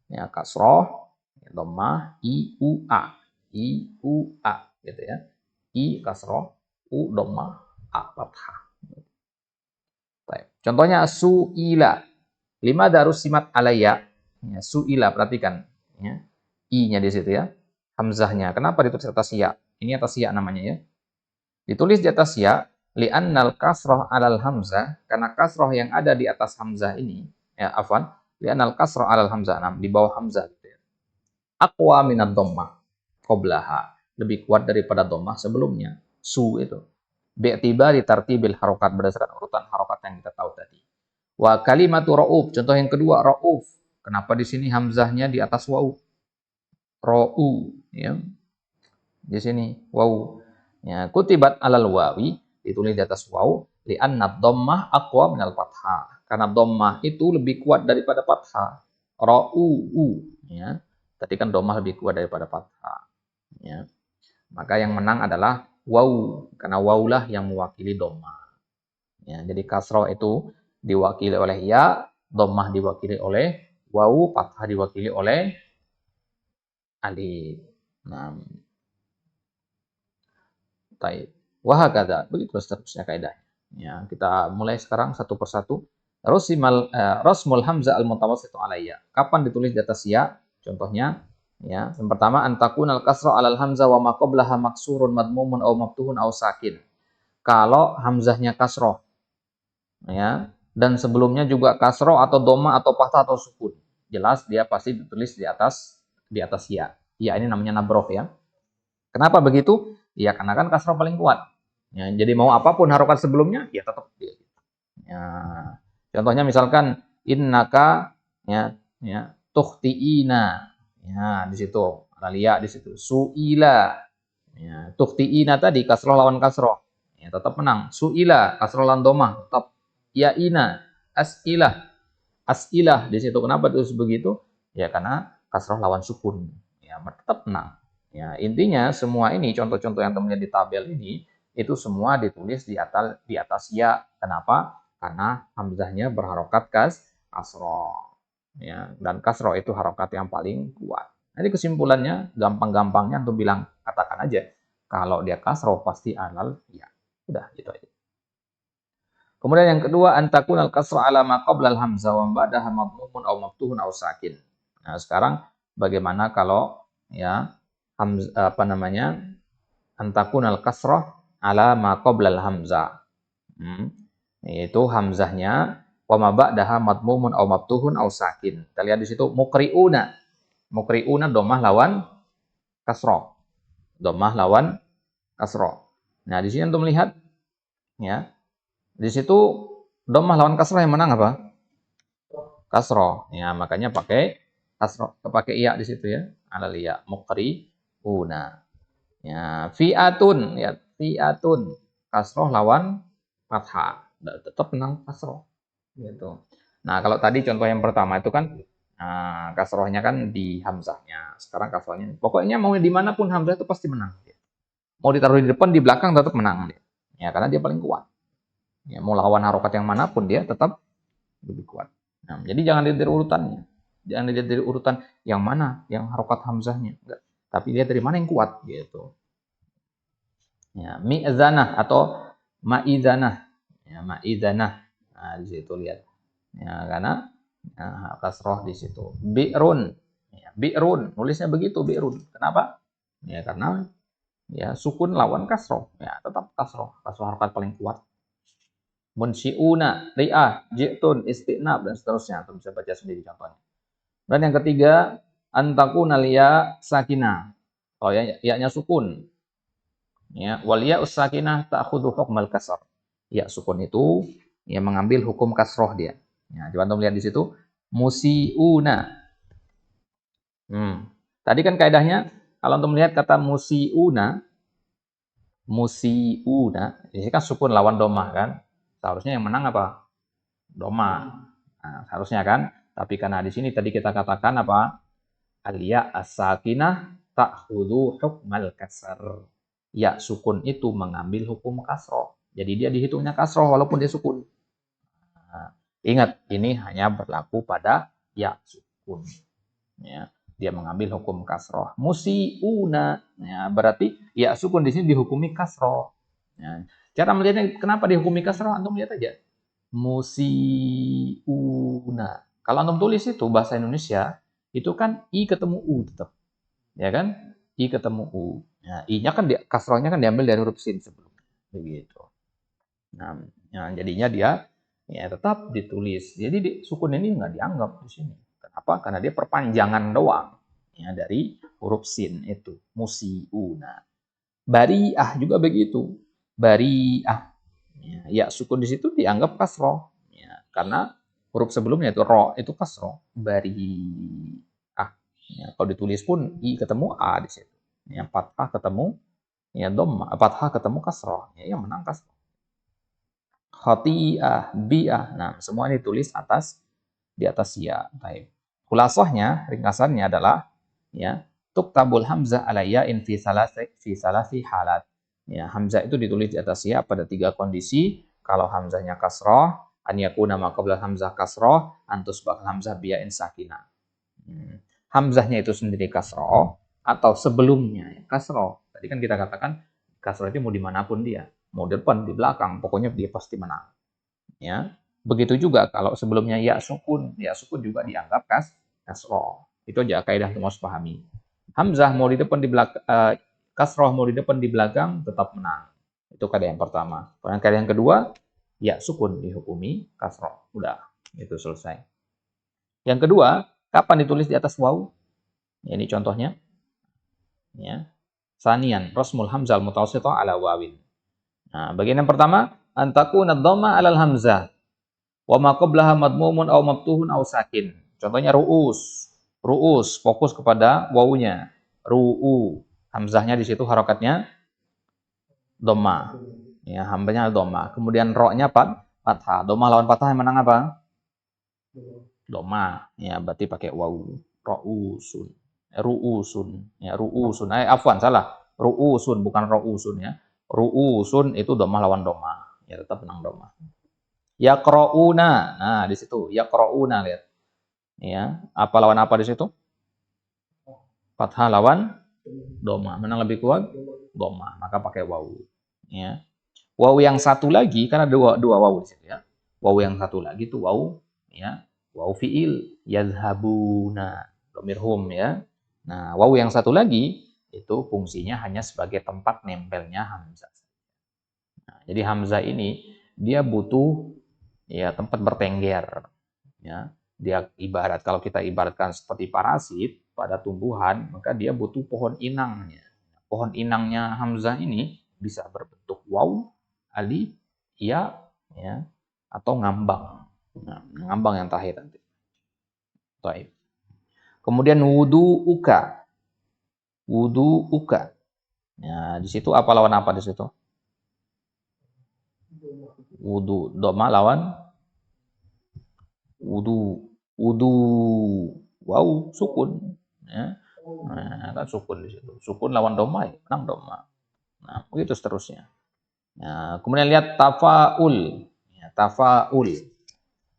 Ya, kasroh, domah, i, u, a. I, u, a. Gitu ya. I, kasroh, u, domah, a, fathah. Baik. Contohnya, su'ila. Lima darus simat alaya. Ya, su'ila, perhatikan. Ya. I-nya di situ ya. Hamzahnya. Kenapa ditulis atas ya? Ini atas ya namanya ya. Ditulis di atas ya, li'annal kasroh alal hamzah, karena kasroh yang ada di atas hamzah ini, ya afwan, li'annal kasroh alal hamzah, di bawah hamzah gitu ya. Aqwa minad dhammah qablaha, lebih kuat daripada dhammah sebelumnya. Su itu. Bi'tibari tartibil harokat, berdasarkan urutan harokat yang kita tahu tadi. Wa kalimatu ra'uf, contoh yang kedua ra'uf. Kenapa di sini hamzahnya di atas waw? Ra'u, ya. Di sini waw. Ya, kutibat alal wawi, ditulis di atas waw, li'anna dhammah aqwa minal fathah. Karena dhammah itu lebih kuat daripada fathah. Ra'u, ya. Tadi kan dhammah lebih kuat daripada fathah. Ya. Maka yang menang adalah waw, karena wawlah yang mewakili dhammah. Ya, jadi kasroh itu diwakili oleh ya, dhammah diwakili oleh waw, fathah diwakili oleh alif. Nah, taib. Wahakadha, begitu seterusnya kaidahnya. Ya, kita mulai sekarang satu persatu. Rasmul hamzah al-mutawassitu alayya. Kapan ditulis di atas ya? Contohnya, ya, yang pertama antakun al-kasra alal hamzah wa ma qablaha maksurun madmumun aw maftuhun aw sakin. Kalau hamzahnya kasroh, ya, dan sebelumnya juga kasroh atau doma atau fathah atau sukun, jelas dia pasti ditulis di atas ya. Ya ini namanya nabroh ya. Kenapa begitu? Ya karena kan kasroh paling kuat. Ya, jadi mau apapun harokat sebelumnya, ya tetap dia. Ya, contohnya misalkan innaka, ya tukhtiina, ya di situ, alia di situ, suila, Ya, tukhtiina tadi kasroh lawan kasroh. Ya, tetap menang. Su'ila kasroh lawan domah tetap. Ya'ina as'ilah as'ilah di situ. Kenapa terus begitu? Ya karena kasroh lawan sukun. Ya tetap menang. Ya intinya semua ini contoh-contoh yang teman-teman di tabel ini itu semua ditulis di atas ya. Kenapa? Karena hamzahnya berharokat kasroh. Ya dan kasroh itu harokat yang paling kuat. Jadi kesimpulannya gampang-gampangnya untuk bilang katakan aja kalau dia kasroh pasti alal ya. Udah gitu aja. Kemudian yang kedua antakun al kasra ala ma qabla al hamzah wa ba'daha madmumun aw maftuhun aw sakin. Nah, sekarang bagaimana kalau ya apa namanya? Antakun al kasrah ala ma qabla al hamzah. Yaitu hamzahnya wa ma ba'daha madmumun aw maftuhun aw sakin. Kita lihat di situ muqriuna. Muqriuna dhammah lawan kasrah. Dhammah lawan kasrah. Nah, di sini untuk melihat ya. Di situ dhammah lawan kasrah yang menang apa? Kasrah. Ya, makanya pakai kasrah, pakai iya di situ ya. Alal iya muqriuna. Ya, fi'atun ya, fi'atun. Kasrah lawan fathah. Tetap menang kasrah. Gitu. Nah, kalau tadi contoh yang pertama itu kan kasrohnya kan di hamzahnya. Sekarang kasrohnya. Pokoknya mau dimanapun hamzah itu pasti menang. Mau ditaruh di depan, di belakang tetap menang. Ya, karena dia paling kuat. Ya, mau lawan harokat yang manapun dia tetap lebih kuat. Nah, jadi jangan dilihat dari urutannya. Jangan dilihat dari urutan yang mana yang harokat hamzahnya. Enggak. Tapi lihat dari mana yang kuat gitu. Ya, mi'zanah atau ma'izanah. Ya, ma'izanah. Nah, di situ lihat. Ya, karena kasroh di situ. Bi'run. Ya, bi'run. Nulisnya begitu bi'run. Kenapa? Ya, karena ya sukun lawan kasroh. Ya, tetap kasroh. Kasroh harokat paling kuat. Munsyiuna, ri'ah, ji'tun, istinab, dan seterusnya. Atau bisa baca sendiri contohnya. Dan yang ketiga, antakuna liya sakinah. Kalau ya-nya sukun. Ya, wal ya sakinah ta'khudhu hukmal kasar. Ya sukun itu ya mengambil hukum kasroh dia. Ya, coba antum lihat di situ. Musiuna. Tadi kan kaidahnya kalau antum melihat kata musiuna, ini kan sukun lawan domah kan. Seharusnya yang menang apa? Doma. Nah, seharusnya kan. Tapi karena di sini tadi kita katakan apa? Al-ya as-sakinah ta'khudhu hukmal kasar. Ya sukun itu mengambil hukum kasroh. Jadi dia dihitungnya kasroh walaupun dia sukun. Nah, ingat, ini hanya berlaku pada ya sukun. Ya, dia mengambil hukum kasroh. Musiuna. Ya, berarti ya sukun di sini dihukumi kasroh. Ya, cara melihatnya kenapa dihukumi kasroh? Antum lihat aja. Musiuna. Kalau antum tulis itu bahasa Indonesia, itu kan i ketemu u tetap. Ya kan? I ketemu u. Nah, i-nya kan kasrohnya kan diambil dari huruf sin sebelumnya. Begitu. Nah, jadinya dia ya tetap ditulis. Jadi sukun ini nggak dianggap di sini. Kenapa? Karena dia perpanjangan doang ya dari huruf sin itu. Musiuna. Bari'ah juga begitu. Bari'ah. Ya, sukun di situ dianggap kasroh. Ya, karena huruf sebelumnya itu ro, itu kasroh. Bari'ah. Ya, kalau ditulis pun i ketemu a di situ. Ya, fathah ketemu ya dhamma, fathah ketemu kasroh. Ya, yang menang kasroh. Khati'ah, bi'ah. Nah, semua ini ditulis di atas ya. Baik. Khulasahnya, ringkasannya adalah ya, tuktabul hamzah ala ya'in fi salasi halat. Ya, hamzah itu ditulis di atas ya pada 3 kondisi. Kalau hamzahnya kasroh, an yakuna ma qabla hamzah kasroh, antus bakal hamzah bi'ain sakinah. Hamzahnya itu sendiri kasroh atau sebelumnya kasroh. Tadi kan kita katakan kasroh itu mau dimanapun dia, mau depan, di belakang, pokoknya dia pasti menang. Ya, begitu juga kalau sebelumnya ya sukun juga dianggap kasroh. Itu aja kaidah untuk harus pahami. Hamzah mau di depan di belakang, kasroh mau di depan di belakang tetap menang. Itu kaidah yang pertama. Kemudian kaidah yang kedua, ya sukun dihukumi kasroh. Udah, itu selesai. Yang kedua, kapan ditulis di atas waw? Ya, ini contohnya. Ya. Sanian, rasmul hamzah al-mutawassithah ala wawin. Nah, bagian yang pertama, antakuna dhamma alal hamzah. Wa ma qablaha madmumun aw maftuhun aw sakin. Contohnya ru'us. Ru'us fokus kepada wawunya. Ru'u. Hamzahnya di situ harokatnya dhamma. Ya, hamzahnya dhamma. Kemudian ro-nya fathah. Dhamma lawan fathah yang menang apa? Dhamma. Ya, berarti pakai wawu. Ra'usun. Ru'usun. Ya, ru'usun. Afwan, salah. Ru'usun bukan ra'usun ya. Ru'usun itu dhamma lawan dhamma. Ya, tetap menang dhamma. Yaqra'una. Nah, di situ yaqra'una lihat. Ya, apa lawan apa di situ? Fathah lawan dhamma. Mana lebih kuat? Dhamma. Maka pakai wawu. Ya. Wawu yang satu lagi kan ada dua wawu di situ ya. Wawu yang satu lagi itu wawu ya. Wawu fiil yadhhabuna. Dhamir hum ya. Nah, wawu yang satu lagi itu fungsinya hanya sebagai tempat nempelnya hamzah. Nah, jadi hamzah ini dia butuh ya tempat bertengger ya. Dia ibarat kalau kita ibaratkan seperti parasit pada tumbuhan, maka dia butuh pohon inangnya. Pohon inangnya hamzah ini bisa berbentuk waw, alif, ya, atau ngambang. Nah, ngambang yang terakhir nanti. Baik. Kemudian wudu'uka. Wudu'uka. Ya, di situ apa lawan apa di situ? Wudu. Doma lawan wudu. Wudu. Wow, sukun. Ya. Nah, kan sukun di situ. Sukun lawan doma, ya. Menang doma. Nah, begitu seterusnya. Nah, kemudian lihat tafaul. Ya, tafaul.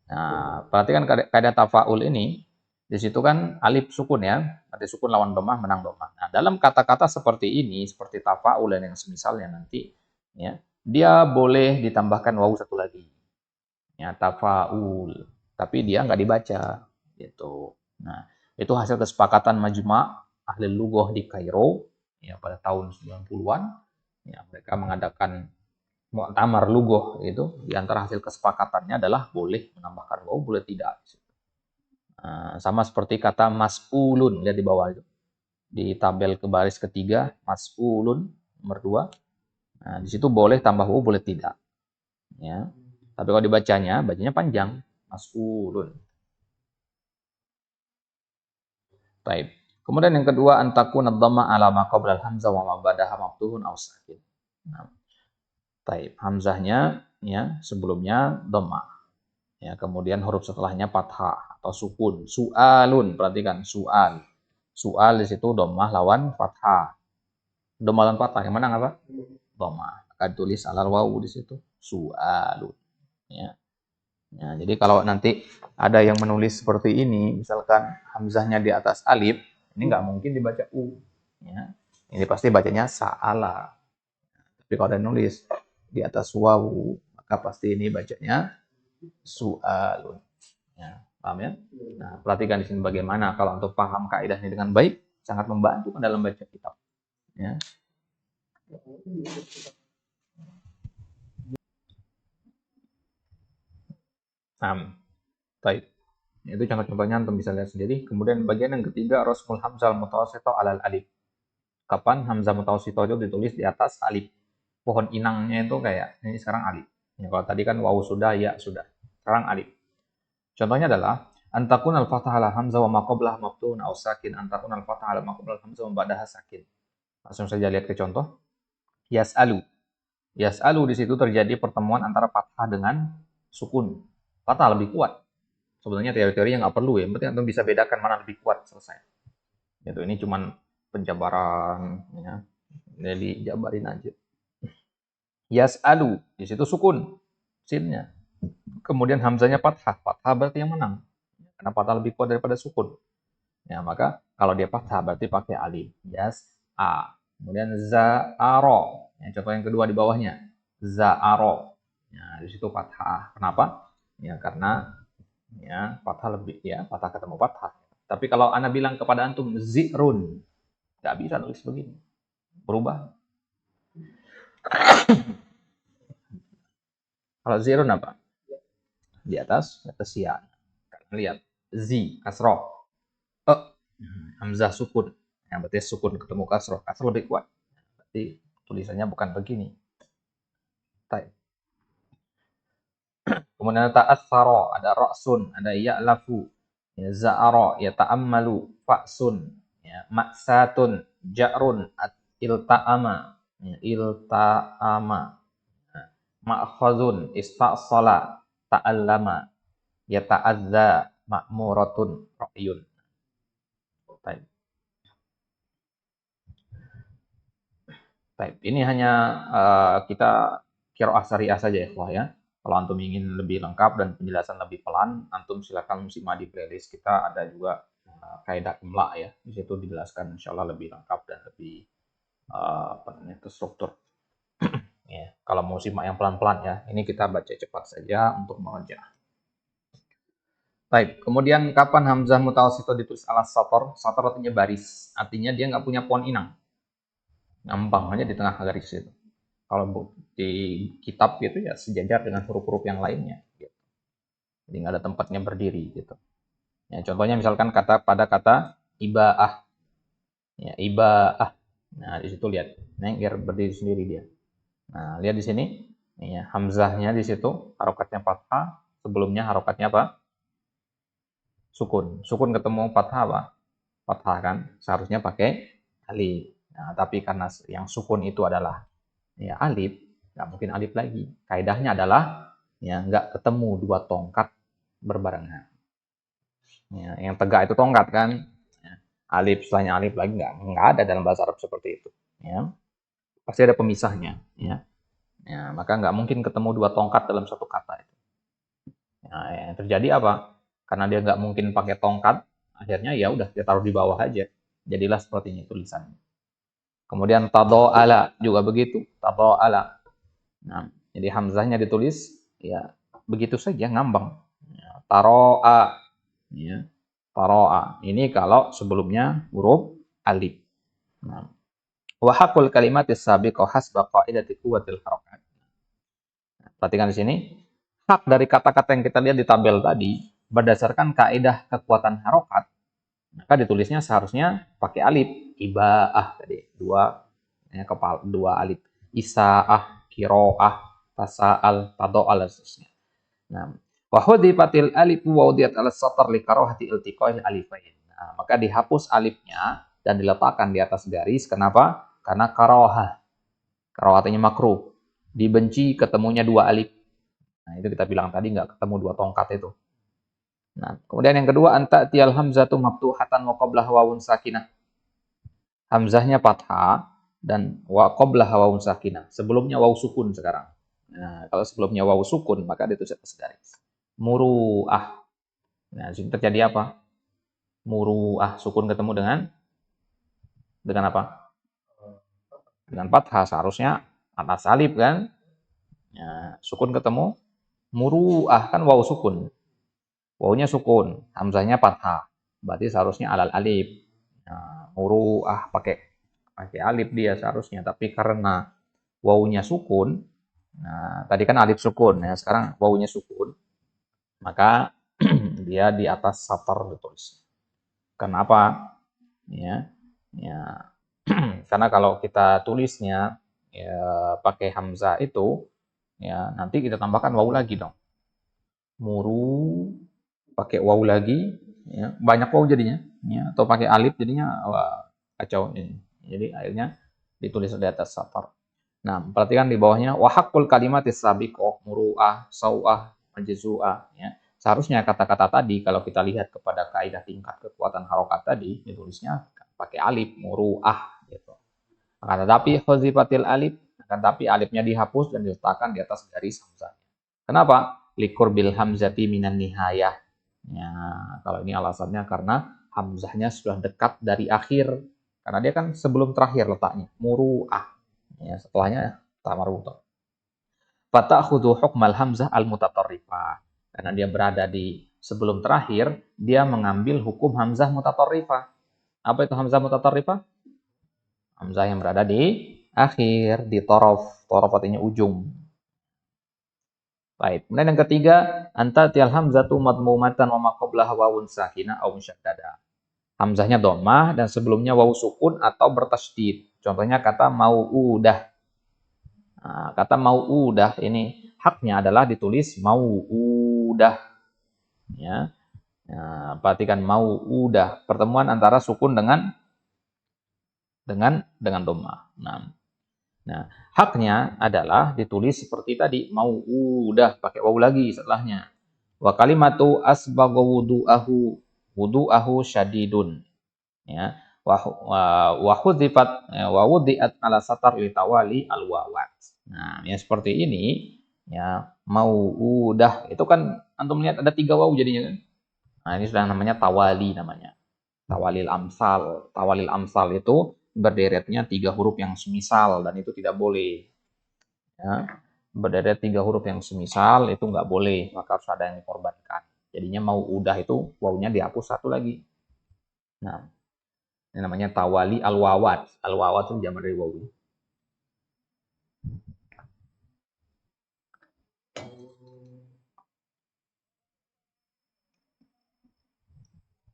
Nah, perhatikan kaidah tafaul ini. Di situ kan alif sukun ya. Nanti sukun lawan domah menang domah. Nah, dalam kata-kata seperti ini, seperti tafaul dan yang semisalnya nanti, ya, dia boleh ditambahkan wawu satu lagi. Ya, tafaul. Tapi dia nggak dibaca. Gitu. Nah, itu hasil kesepakatan Majma' Ahli Lughah di Kairo ya pada tahun 90-an. Ya, mereka mengadakan Mu'tamar Lughah itu, di antara hasil kesepakatannya adalah boleh menambahkan wawu, boleh tidak. Sama seperti kata mas'ulun, lihat di bawah itu. Di tabel ke baris ketiga, mas'ulun nomor 2. Nah, di situ boleh tambah wawu, boleh tidak. Ya. Tapi kalau bacanya panjang, mas'ulun. Baik. Kemudian yang kedua, antakun ad-dhamma ala ma qabla al-hamzah wa ma ba'daha maftuhun aw sakin. Nah, baik, hamzahnya ya sebelumnya dhamma. Ya, kemudian huruf setelahnya fathah atau sukun. Su'alun, perhatikan su'al. Su'al di situ dhammah lawan fathah. Dhammah lawan fathah, yang mana apa? Dhammah. Akan tulis alal wawu di situ. Su'alun. Ya. Ya, jadi kalau nanti ada yang menulis seperti ini, misalkan hamzahnya di atas alif, ini nggak mungkin dibaca u. Ya. Ini pasti bacanya sa'ala. Tapi kalau ada yang nulis di atas wawu, maka pasti ini bacanya su'alun. Ya, paham ya? Nah, perhatikan di sini bagaimana kalau untuk paham kaidah ini dengan baik, sangat membantu dalam baca kitab. Ya. Baik. Itu contoh-contohnya antum bisa lihat sendiri. Kemudian bagian yang ketiga, rasmul hamzah mutawassithah alal alif. Kapan hamzah mutawassithah itu ditulis di atas alif. Pohon inangnya itu kayak ini sekarang alif. Ya, kalau tadi kan wawu sudah, ya sudah. Sekarang alif. Contohnya adalah antakun al-fathah ala hamzah wa ma qablah maftuhun aw sakin, antakun al-fathah ala ma qablah hamzah wa ba'daha sakin. Langsung saja lihat ke contoh. Yas'alu. Yas'alu di situ terjadi pertemuan antara fathah dengan sukun. Fathah lebih kuat. Sebenarnya teori-teori yang nggak perlu ya, yang penting antum bisa bedakan mana lebih kuat, selesai. Itu ini cuman penjabaran ya. Jadi jabarin aja. Yas'alu, di situ sukun sinnya. Kemudian hamzanya fathah. Fathah berarti yang menang. Karena fathah lebih kuat daripada sukun. Ya, maka kalau dia fathah berarti pakai alif. Yas'a. Kemudian za'aro. Ya, contoh yang kedua di bawahnya. Za'aro. Ya, di situ fathah. Kenapa? Ya, karena ya fathah lebih ya fathah ketemu fathah. Tapi kalau ana bilang kepada antum zi'run, nggak bisa nulis begini, berubah. Kalau zi'run apa? Di atas ya. Lihat zi kasroh, hamzah sukun, yang berarti sukun ketemu kasroh, kasroh lebih kuat. Berarti tulisannya bukan begini. Baik. Kemudian ta'atsaro, ada ra'sun, ada ya'lafu, ya za'aro, ya ta'ammalu, fa'sun, ya maksatun, ja'run, ilta'ama, ya, ilta'ama. Nah, ma'khazun, ista'sala, ta'allama, yata'adza, ma'muratun, ra'yun. Baik. Baik. Ini hanya kita qiraah syariah saja ya, Wah ya. Kalau antum ingin lebih lengkap dan penjelasan lebih pelan, antum silakan simak di playlist kita, ada juga kaidah imla ya. Di situ dijelaskan insyaallah lebih lengkap dan lebih apa namanya, terstruktur. Ya, kalau mau simak yang pelan-pelan ya, ini kita baca cepat saja untuk mengerja. Baik, kemudian kapan hamzah mutawassithah ditulis ala sator? Sator artinya baris, artinya dia nggak punya pohon inang, ngambang aja di tengah garis itu. Kalau di kitab gitu ya sejajar dengan huruf-huruf yang lainnya. Gitu. Jadi nggak ada tempatnya berdiri gitu. Ya, contohnya misalkan pada kata ibaah, ya ibaah. Nah di situ lihat, biar berdiri sendiri dia. Nah lihat di sini, ya, hamzahnya di situ harokatnya fathah, sebelumnya harokatnya apa? Sukun. Sukun ketemu fathah apa? Fathah kan, seharusnya pakai alif. Nah, tapi karena yang sukun itu adalah ya alif, nggak mungkin alif lagi. Kaidahnya adalah ya nggak ketemu dua tongkat berbarengan. Ya, yang tegak itu tongkat kan. Ya, alif setelahnya alif lagi nggak ada dalam bahasa Arab seperti itu. Ya, pasti ada pemisahnya. Ya, ya maka nggak mungkin ketemu dua tongkat dalam satu kata itu. Nah, yang terjadi apa? Karena dia nggak mungkin pakai tongkat, akhirnya ya udah dia taruh di bawah aja. Jadilah seperti ini tulisannya. Kemudian ala juga begitu, ala. Nah, jadi hamzahnya ditulis ya begitu saja ngambang. Ya, taro'a, ya, taro'a. Ini kalau sebelumnya huruf alif. Nah, wa haqqul kalimatis sabiqah hasba qaidati quwwatil harakat. Nah, perhatikan di sini, hak dari kata-kata yang kita lihat di tabel tadi berdasarkan kaidah kekuatan harokat, maka ditulisnya seharusnya pakai alif. Ibaah tadi, dua ya, kepala, dua alif. Isaah, kiroah, tasa'al, tado'al, dan seterusnya. Nah, wa hudifatil alif wa udiyat ala satar li karahati iltiqa'il alifain. Nah, maka dihapus alifnya dan diletakkan di atas garis. Kenapa? Karena karahah. Karahah artinya makruh. Dibenci ketemunya dua alif. Nah, itu kita bilang tadi nggak ketemu dua tongkat itu. Nah, kemudian yang kedua, anta tial hamzatu maftuhatan wa qablah wawun sakinah. Hamzahnya fathah dan wa qablah wawun sakinah. Sebelumnya waw sukun sekarang. Nah, kalau sebelumnya waw sukun maka ditulis atas garis. Muru'ah. Nah, di sini terjadi apa? Muru'ah, sukun ketemu dengan apa? Dengan fathah, seharusnya atas alif kan? Ya, sukun ketemu muru'ah kan waw sukun. Wawnya sukun, hamzahnya fathah. Berarti seharusnya alal alif. Nah, muru'ah pakai alif dia seharusnya, tapi karena wawunya sukun, nah tadi kan alif sukun ya, sekarang wawunya sukun, maka dia di atas satar ditulis. Kenapa? Ya, ya, karena kalau kita tulisnya ya pakai hamzah itu, ya nanti kita tambahkan wawu lagi dong. Muru pakai wawu lagi, ya banyak wawu jadinya, ya, atau pakai alif jadinya wah, kacau ini. Jadi akhirnya ditulis di atas satar. Nah, perhatikan di bawahnya wahakul kalimatis sabiqah muru'ah, sau'ah, majzu'ah ya. Seharusnya kata-kata tadi kalau kita lihat kepada kaidah tingkat kekuatan harokat tadi ditulisnya pakai alif muru'ah gitu. Akan tetapi hudzifatil alif, akan tetapi alifnya dihapus dan diletakkan di atas garis hamzah. Kenapa? Likur bil hamzati minan nihayah. Ya, kalau ini alasannya karena hamzahnya sudah dekat dari akhir. Karena dia kan sebelum terakhir letaknya. Muru'ah. Ya, setelahnya ta marbuthah. Fata'khudhu hukmal hamzah al-mutatarrifah. Karena dia berada di sebelum terakhir, dia mengambil hukum hamzah mutatarrifah. Apa itu hamzah mutatarrifah? Hamzah yang berada di akhir, di torof. Torof artinya ujung. Baik. Kemudian yang ketiga, anta tial hamzatu madmumatan wa ma qablaha wawun sakinah aw musyaddada. Hamzahnya dhammah dan sebelumnya wawu sukun atau bertasydid. Contohnya kata mau'udah. Nah, kata mau'udah ini haknya adalah ditulis mau'udah. Ya. Nah, perhatikan mau'udah, pertemuan antara sukun dengan dengan dhamma. Nah, haknya adalah ditulis seperti tadi, mau udah pakai waw lagi setelahnya. Wa kalimatu asbagha wudu'ahu syadidun. Ya. Wa hudzifat wa wudi'at ala satar li tawali al wawat. Nah, yang seperti ini ya, mau udah itu kan antum lihat ada 3 waw jadinya kan. Nah, ini sudah namanya tawali namanya. Tawalil amsal. Tawalil amsal itu berderetnya 3 huruf yang semisal dan itu tidak boleh. Ya. Berderet 3 huruf yang semisal itu nggak boleh, maka harus ada yang dikorbankan. Jadinya mau udah itu wawunya dihapus satu lagi. Nah, ini namanya tawali al-wawat. Al-wawat itu jamak dari wawu.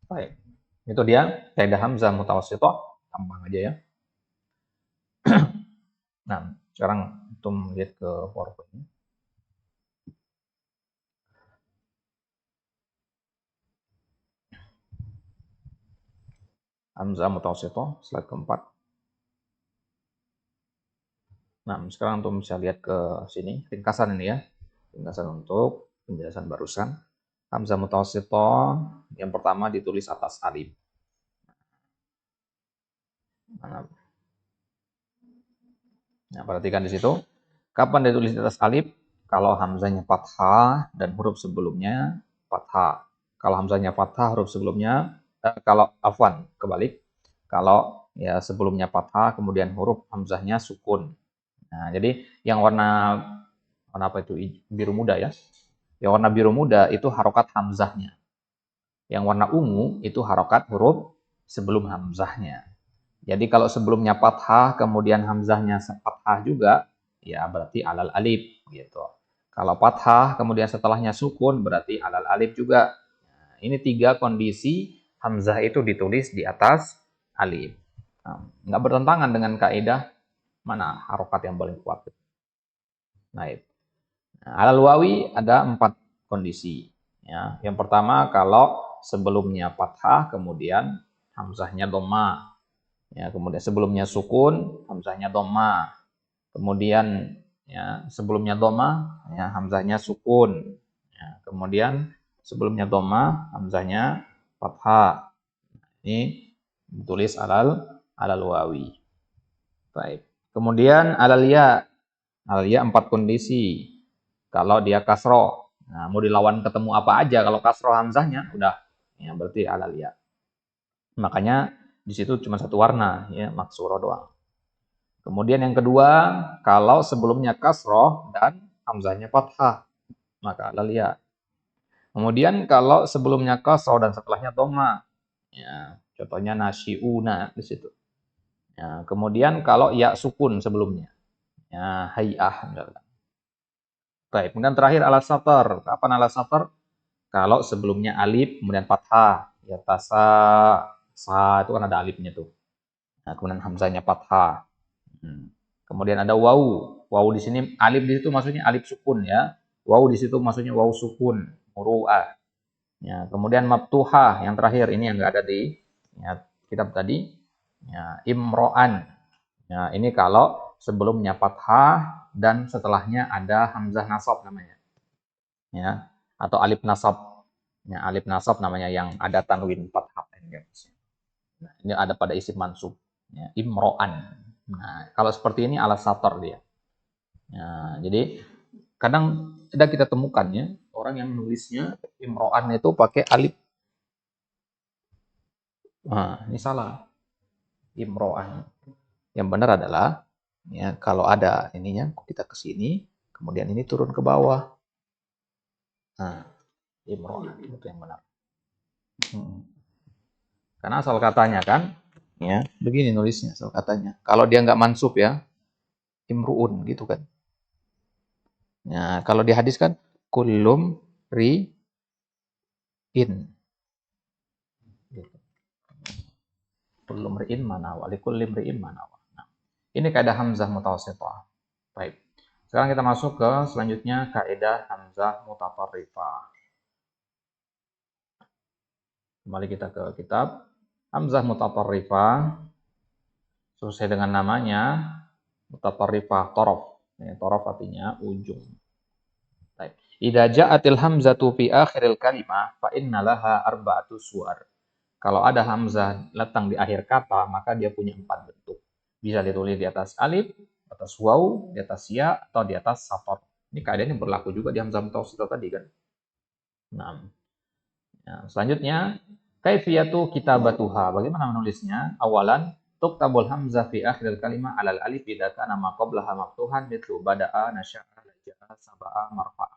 Baik. Itu dia kaidah hamzah mutawassithah, gampang aja ya. Nah, sekarang untuk lihat ke PowerPoint. Hamzah mutawassithah, slide keempat. Nah, sekarang untuk bisa lihat ke sini, ringkasan ini ya. Ringkasan untuk penjelasan barusan. Hamzah mutawassithah yang pertama ditulis atas alif. Nah, perhatikan di situ. Kapan ditulis di atas alif? Kalau hamzahnya fathah dan huruf sebelumnya fathah. Kalau hamzahnya fathah, huruf sebelumnya kalau afwan, kebalik. Kalau ya sebelumnya fathah, kemudian huruf hamzahnya sukun. Nah, jadi yang warna apa itu? Biru muda ya. Yang warna biru muda itu harokat hamzahnya. Yang warna ungu itu harokat huruf sebelum hamzahnya. Jadi kalau sebelumnya fathah, kemudian hamzahnya fathah juga, ya berarti alal alif gitu. Kalau fathah, kemudian setelahnya sukun, berarti alal alif juga. Nah, ini 3 kondisi hamzah itu ditulis di atas alif. Nah, nggak bertentangan dengan kaidah mana harokat yang paling kuat. Nah, alal wawi ada 4 kondisi. Ya, yang pertama kalau sebelumnya fathah, kemudian hamzahnya dhamma. Ya, kemudian sebelumnya sukun, hamzahnya dhamma. Kemudian ya, sebelumnya dhamma, ya, hamzahnya sukun. Ya, kemudian sebelumnya dhamma, hamzahnya fathah. Ini ditulis alal wawi. Baik. Kemudian alal ya. Alal ya 4 kondisi. Kalau dia kasroh, nah, mau dilawan ketemu apa aja kalau kasroh hamzahnya udah ya berarti alal ya. Makanya di situ cuma satu warna ya, maksuro doang. Kemudian yang kedua, kalau sebelumnya kasroh dan hamzahnya fathah, maka alal ya. Kemudian kalau sebelumnya kasroh dan setelahnya dhamma, ya, contohnya nasyiuna di situ. Ya, kemudian kalau ya sukun sebelumnya, ya hayah. Baik, kemudian terakhir alas satar. Kapan alas satar? Kalau sebelumnya alif, kemudian fathah, ya tasa, sa itu kan ada alifnya tuh. Nah, kemudian hamzahnya fathah. Kemudian ada wawu. Wawu di sini alif di situ maksudnya alif sukun ya. Wawu di situ maksudnya wawu sukun, muru'ah. Ya, kemudian maftuhah yang terakhir ini yang enggak ada di ya, kitab tadi. Ya, imro'an. Ya, ini kalau sebelumnya fathah dan setelahnya ada hamzah nasab namanya. Ya, atau alif nasab. Ya, alif nasab namanya yang ada tanwin fathah. Nah, ini ada pada isim mansub. Ya, imro'an. Nah, kalau seperti ini alas sator dia. Nah, jadi kadang tidak kita temukan ya orang yang nulisnya imro'an itu pakai alif. Nah, ini salah. Imro'an. Yang benar adalah ya kalau ada ininya kita ke sini, kemudian ini turun ke bawah. Nah, imro'an itu yang benar. Karena asal katanya kan ya begini nulisnya asal katanya. Kalau dia nggak mansub ya imru'un gitu kan. Nah, kalau di hadis kan kullum ri in. Kullum ri'in manawa, likullim ri'in manawa. Nah, ini kaidah hamzah mutawassithah. Baik. Sekarang kita masuk ke selanjutnya kaidah hamzah mutatarrifah. Kembali kita ke kitab hamzah mutatarrifah. sesuai dengan namanya, mutatarrifah torof. Torof artinya ujung. Idza ja'atil hamzatu fi akhiril kalimah fa innalaha arba'atu suwar. Kalau ada hamzah datang di akhir kata, maka dia punya 4 bentuk. Bisa ditulis di atas alif, di atas waw, di atas ya, atau di atas sator. Ini kaidahnya berlaku juga di hamzah mutawassithah tadi kan. Nah, selanjutnya kaifiyatu kitabatuha. Bagaimana menulisnya? Awalan tuktabul hamzah fi akhiril kalimah alal alif idza kana ma qablaha maftuhan mithlu bada'a, nasya'a, laja'a, saba'a, marfa'a.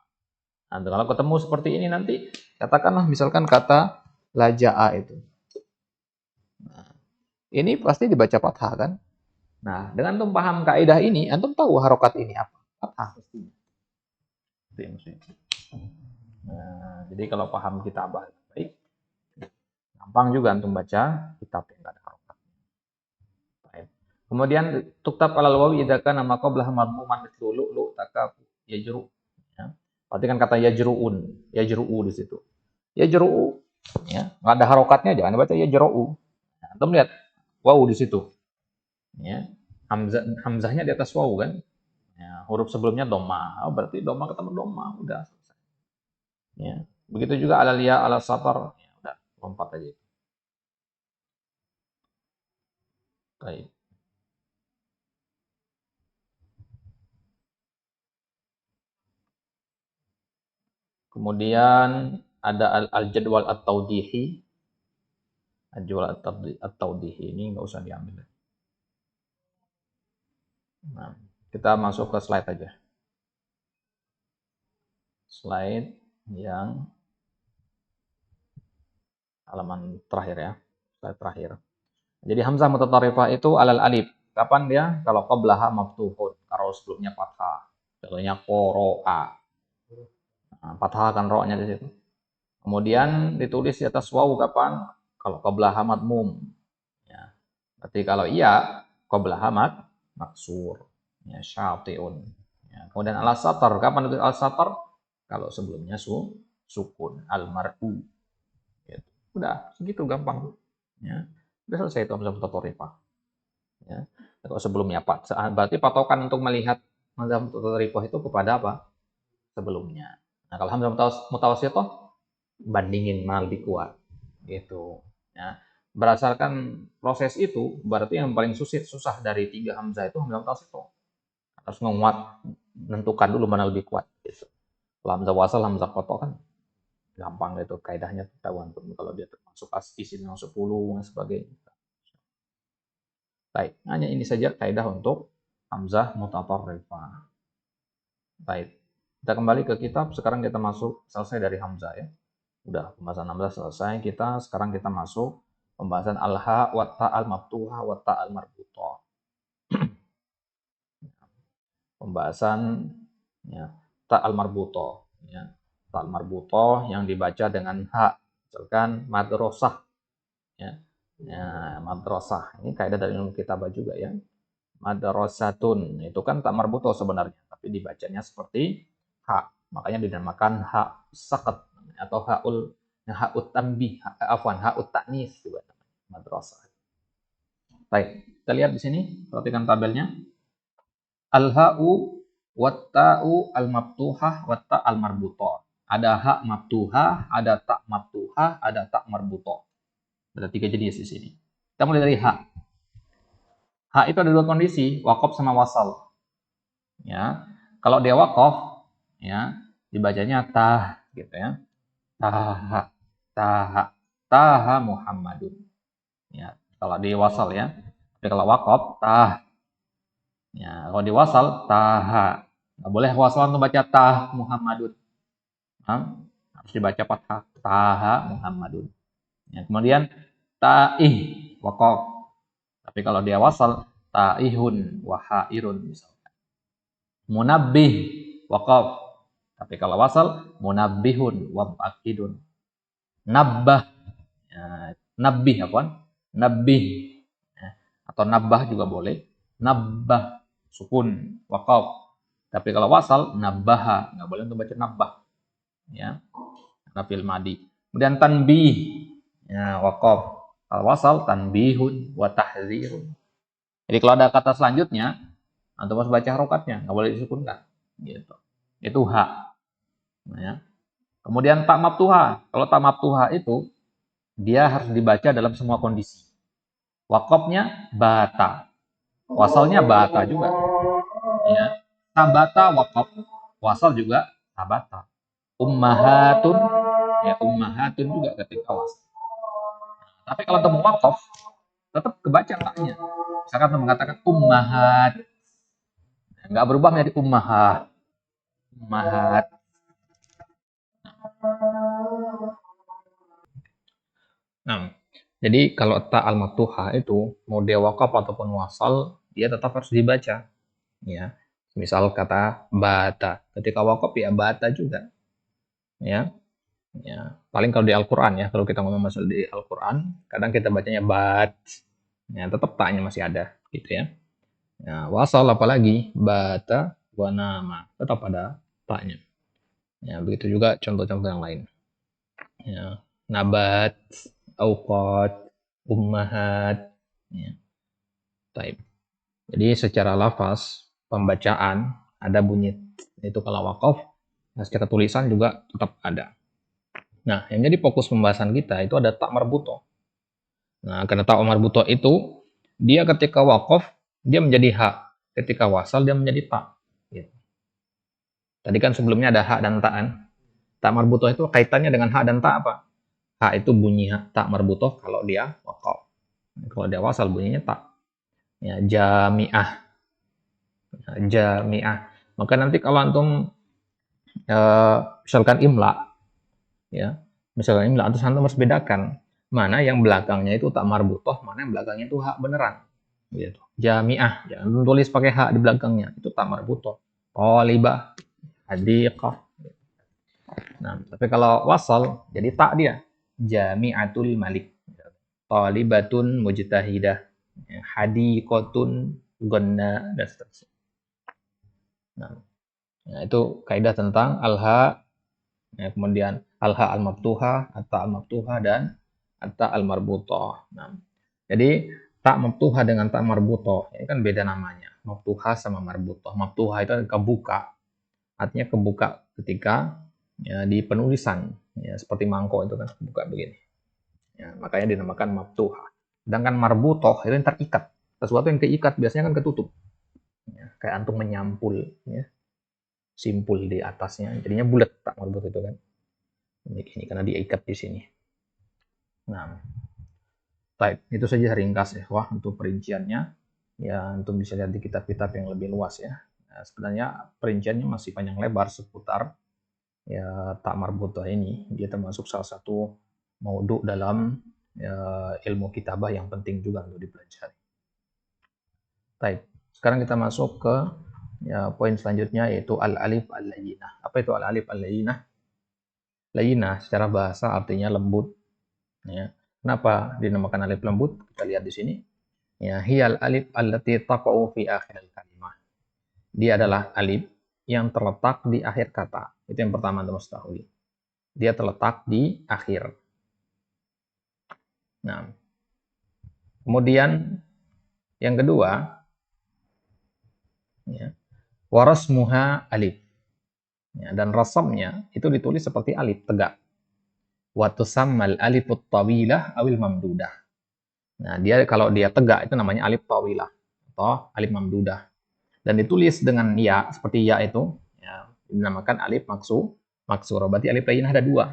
Nah, kalau ketemu seperti ini nanti katakanlah misalkan kata laja'a itu. Nah, ini pasti dibaca fathah kan? Nah, dengan antum paham kaidah ini, antum tahu harokat ini apa? Fathah pastinya. Nah, jadi kalau paham kitabah baik, gampang juga antum baca kitab yang ada harokat. Kemudian tuktab alal wawi idza kana ma qablaha madmuman mithlu lu takafu yajru. Ya. Perhatikan kata yajruun, yajru'u di situ. Yajru'u, ya, nggak ada harokatnya jangan baca yajru'u. Nah, antum lihat waw di situ. Ya. Hamzahnya di atas waw kan? Ya, huruf sebelumnya dhamma. Oh, berarti dhamma ketemu dhamma, udah selesai. Ya. Begitu juga alal ya, alal satar, ya udah lompat aja. Baik. Kemudian ada al-jadwal at-tawdihi. Al-jadwal at-tawdihi ini nggak usah diambil. Nah, kita masuk ke slide aja. Slide yang halaman terakhir ya. Slide terakhir. Jadi hamzah mutatarrifah itu alal alif. Kapan dia? Kalau qablaha maftuhun. Kalau sebelumnya fathah. Contohnya qoro'a. Nah, fathah kan ro-nya di situ. Kemudian ditulis di atas waw kapan? Kalau qablaha madmum. Ya. Berarti kalau iya qablaha maksur. Ya, syati'un. Ya. Kemudian al-satar. Kapan itu al-satar? Kalau sebelumnya sukun. Al-mar'u. Gitu. Udah, segitu gampang. Ya. Udah selesai itu hamzah mutatarrifah. Ya. Kalau sebelumnya berarti patokan untuk melihat hamzah mutatarrifah itu kepada apa? Sebelumnya. Nah, kalau hamzah mutawassithah bandingin mana lebih kuat. Gitu. Ya. Berdasarkan proses itu, berarti yang paling susah dari 3 hamzah itu hamzah mutawassithah. Harus menguat, menentukan dulu mana lebih kuat. Gitu. Kalau hamzah wasal, hamzah qat'a kan gampang gitu kaidahnya ketahuan kalau dia termasuk isim yang 10 dan sebagainya. Baik, hanya ini saja kaidah untuk hamzah mutatarrifah. Baik, kita kembali ke kitab. Sekarang kita masuk selesai dari hamzah ya. Udah pembahasan hamzah selesai. Sekarang kita masuk pembahasan al-ha wa ta al-maftuha wa ta al-marbutha. Pembahasan ya, ta al-marbutha ya. Ta al-marbutha yang dibaca dengan ha. Misalkan madrasah ya. Ya, madrasah. Ini kaidah dari ilmu kitabah juga ya. Madrasatun. Itu kan tak marbutoh sebenarnya, tapi dibacanya seperti ha. Makanya dinamakan ha sakat atau ha'ut tanbih, ha'ut ta'nis juga namanya. Madrasah. Baik, kita lihat di sini, perhatikan tabelnya. Al-ha'u wat-ta'u al-maftuhah wat-ta' al-marbutah. Ada ha maftuhah, ada ta maftuhah, ada ta marbutah. Ada 3 jenis di sini. Kita mulai dari ha. Ha itu ada 2 kondisi, waqaf sama wasal. Ya. Kalau dia waqaf, ya, dibacanya tah gitu ya. Taha, taha, taha Muhammadun. Ya, kalau di wasal ya. Tapi kalau waqaf tah. Ya, kalau di wasal taha. Enggak boleh wasal untuk baca tah Muhammadun. Harus dibaca fathah taha Muhammadun. Ya, kemudian ta'ih waqaf. Tapi kalau dia wasal ta'ihun wa ha'irun misalkan. Munabbih waqaf. Tapi kalau wasal munabbihun wa akidun. Nabbah. Ya, nabbih apa? Nabbih. Ya, atau nabbah juga boleh. Nabbah sukun waqaf. Tapi kalau wasal nabbaha, enggak boleh untuk baca nabbah. Ya. Karena fil madi. Kemudian tanbih. Ya, waqaf. Kalau wasal tanbihun wa tahzirun. Jadi kalau ada kata selanjutnya, antum harus baca harokatnya, nggak boleh disukunkan. Gitu. Itu ha. Nah, ya. Kemudian tak maftuha. Kalau tak maftuha itu dia harus dibaca dalam semua kondisi. Wakofnya bata, wasalnya bata juga. Ya. Tabata wakof, wasal juga tabata. Ummahatun, ya ummahatun juga ketika wasal. Tapi kalau temu wakof, tetap kebaca taknya. Misalkan mengatakan ummahat, nggak berubah menjadi ummahat. Ummahat. Nah, jadi kalau ta al maftuha itu mau dia wakaf ataupun wasal, dia tetap harus dibaca. Ya, misal kata bata, ketika wakaf ya bata juga. Ya, ya. Paling kalau di Al-Quran ya, kalau kita ngomong masalah di Al-Quran, kadang kita bacanya bat, ya tetap taknya masih ada, gitu ya. Ya, wasal apalagi bata wa nama, tetap ada taknya. Ya, begitu juga contoh-contoh yang lain. Ya, nabat, auqat, ummahat, ya. Taib. Jadi secara lafaz pembacaan ada bunyi itu kalau wakaf, nah secara tulisan juga tetap ada. Nah, yang jadi fokus pembahasan kita itu ada tak marbuto. Nah, karena tak marbuto itu dia ketika wakaf dia menjadi hak, ketika wasal dia menjadi tak. Gitu. Tadi kan sebelumnya ada hak dan tak kan. Tak marbuto itu kaitannya dengan hak dan tak apa? Hak itu bunyi hak, tak marbuto kalau dia wakaf. Kalau dia wasal bunyinya tak. Ya, jami'ah. Jami'ah. Maka nanti kalau antum misalkan imla, ya, misalkan imla, antum harus bedakan mana yang belakangnya itu tak marbutoh, mana yang belakangnya itu hak beneran. Gitu. Jami'ah, jangan tulis pakai hak di belakangnya, itu tak marbutoh. Tolibah, hadiqah. Nah, tapi kalau wasal jadi tak dia. Jami'atul malik. Talibatun mujtahidah. Hadiqatun gonna dan seterusnya. Nah, ya, itu kaidah tentang al-ha, ya, kemudian al-ha al-maftuha, at-ta al-maftuha, dan at-ta al-marbutah. Nah, jadi tak maftuha dengan tak marbutah ini kan beda namanya. Maftuha sama marbutah. Maftuha itu kebuka, artinya kebuka ketika ya, di penulisan, ya, seperti mangkok itu kan kebuka begini. Ya, makanya dinamakan maftuha. Sedangkan marbutah itu yang terikat. Sesuatu yang keikat biasanya kan ketutup. Ya, kayak antum menyampul, ya, simpul di atasnya, jadinya bulat tak marbut itu kan. Ini karena diikat di sini. Nah, baik, itu saja ringkas ya, wah untuk perinciannya. Ya, untuk bisa lihat di kitab-kitab yang lebih luas ya. Nah, sebenarnya perinciannya masih panjang lebar seputar ya tak marbutah ini. Dia termasuk salah satu maudhu dalam ya, ilmu kitabah yang penting juga untuk dipelajari. Baik, sekarang kita masuk ke ya, poin selanjutnya yaitu al-alif al-layyinah. Apa itu al-alif al-layyinah? Layyinah secara bahasa artinya lembut. Ya. Kenapa dinamakan alif lembut? Kita lihat di sini. Ya, hiyal alif allati taqa'u fi akhir kalimah. Dia adalah alif yang terletak di akhir kata. Itu yang pertama Anda mesti tahu. Dia terletak di akhir. Nah, kemudian yang kedua, ya, warasmuha alif. Ya, dan rasamnya itu ditulis seperti alif tegak. Wa tusammal alifut tawilah awil mamdudah. Nah, dia kalau dia tegak itu namanya alif tawilah atau alif mamdudah. Dan ditulis dengan ya, seperti ya itu, ya, dinamakan alif maksur. Berarti alif lainnya ada dua.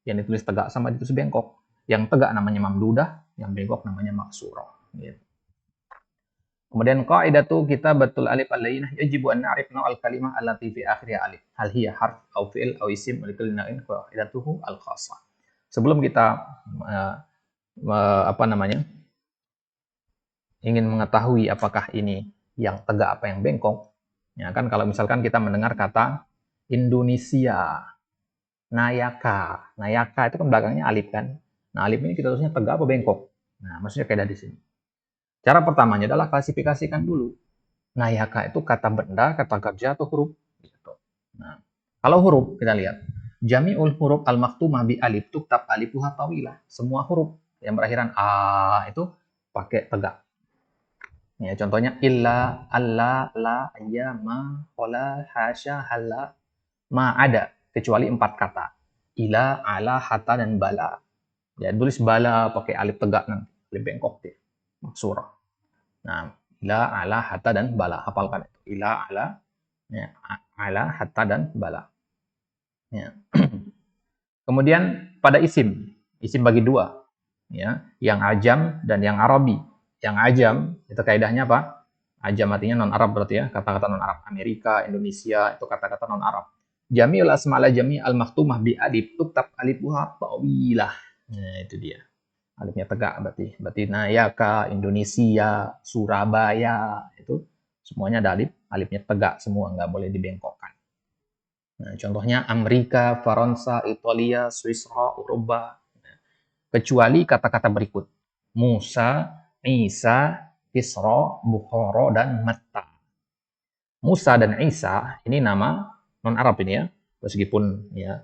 Yang ditulis tegak sama ditulis bengkok. Yang tegak namanya mamdudah, yang bengkok namanya maksuro. Gitu. Kemudian qaidatu kitabatul alif al-lainah yajibu an na'rif naw'al kalimah allati fi akhiriha alif. Hal hiya harf au fi'il au isim wa likulli naw'in qaidatuhu al-khassah. Sebelum kita apa namanya? Ingin mengetahui apakah ini yang tegak apa yang bengkok. Ya kan kalau misalkan kita mendengar kata Indonesia, Nayaka. Nayaka itu kan belakangnya alif kan. Nah, alif ini kita tulisnya tegak apa bengkok. Nah, maksudnya kayak di sini. Cara pertamanya adalah klasifikasikan dulu. Nayaka itu kata benda, kata kerja atau huruf. Gitu. Nah, kalau huruf kita lihat. Jami'ul huruf al-maktumah bi alif tuktab alifuha tawilah. Semua huruf yang berakhiran a itu pakai tegak. Ya, contohnya illa, alla, la, ya, ma, qala, hasya, halla, ma ada kecuali 4 kata. Ila, ala, hatta dan bala. Ya, tulis bala pakai alif tegak nanti, alif bengkok dia. Maksurah. Nah, ila, ala, hatta dan bala. Hafalkan itu. Ila, ala, ya, ala, hatta dan bala. Ya. Kemudian pada isim bagi dua, ya, yang ajam dan yang arabi. Yang ajam itu kaidahnya apa? Ajam artinya non Arab berarti ya, kata-kata non Arab. Amerika, Indonesia itu kata-kata non Arab. Jami'ul asma'ala jami' al maktumah bi alif tuktab alifuha tawilah. Nah, itu dia. Alifnya tegak berarti. Berarti Nayaka, Indonesia, Surabaya itu semuanya ada alif, alifnya tegak semua, nggak boleh dibengkokkan. Nah, contohnya Amerika, Faransa, Italia, Swisra, Eropa. Kecuali kata-kata berikut. Musa, Isa, Isra, Bukhara, dan Matta. Musa dan Isa ini nama non-Arab ini ya. Meskipun ya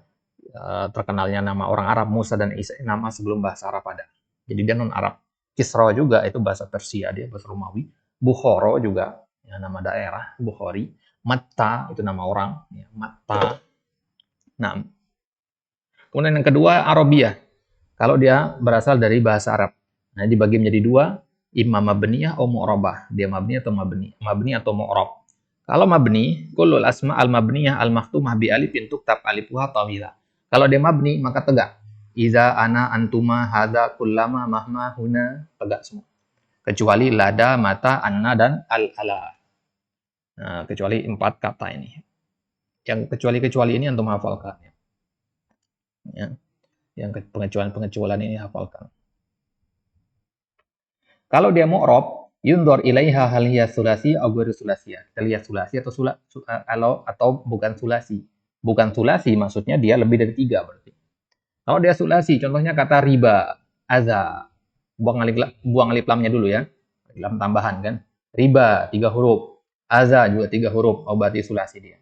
terkenalnya nama orang Arab, Musa dan Isa nama sebelum bahasa Arab ada. Jadi dia non-Arab. Kisra juga itu bahasa Persia, dia bahasa Romawi. Bukhara juga ya, nama daerah, Bukhari. Matta itu nama orang, ya, Matta. Nah, kemudian yang kedua Arabiyah. Kalau dia berasal dari bahasa Arab. Nah, dibagi menjadi dua, imma mabniyah atau mu'rabah. Dia mabni atau mabni, mabni atau mu'rab. Kalau mabni, kullul asma al mabniyah al maktumah bi alifin tuktab alifuha tawila. Kalau dia mabni maka tegak. Iza ana antuma hadza kullama mahma huna tegak semua. Kecuali lada, mata, anna dan al-ala. Nah, kecuali 4 kata ini. Yang kecuali-kecuali ini antum hafalkan ya. Yang pengecualian ini hafalkan. Kalau dia mu'rab, yundor ilaiha hal hiya sulasi atau ghairu sulasiyah. Kita lihat sulasi atau bukan sulasi. Bukan sulasi maksudnya dia lebih dari 3 berarti. Kalau dia sulasi, contohnya kata riba, aza. Buang alif lamnya dulu ya. Lam tambahan kan. Riba 3 huruf. Aza juga 3 huruf. Oh, berarti sulasi dia.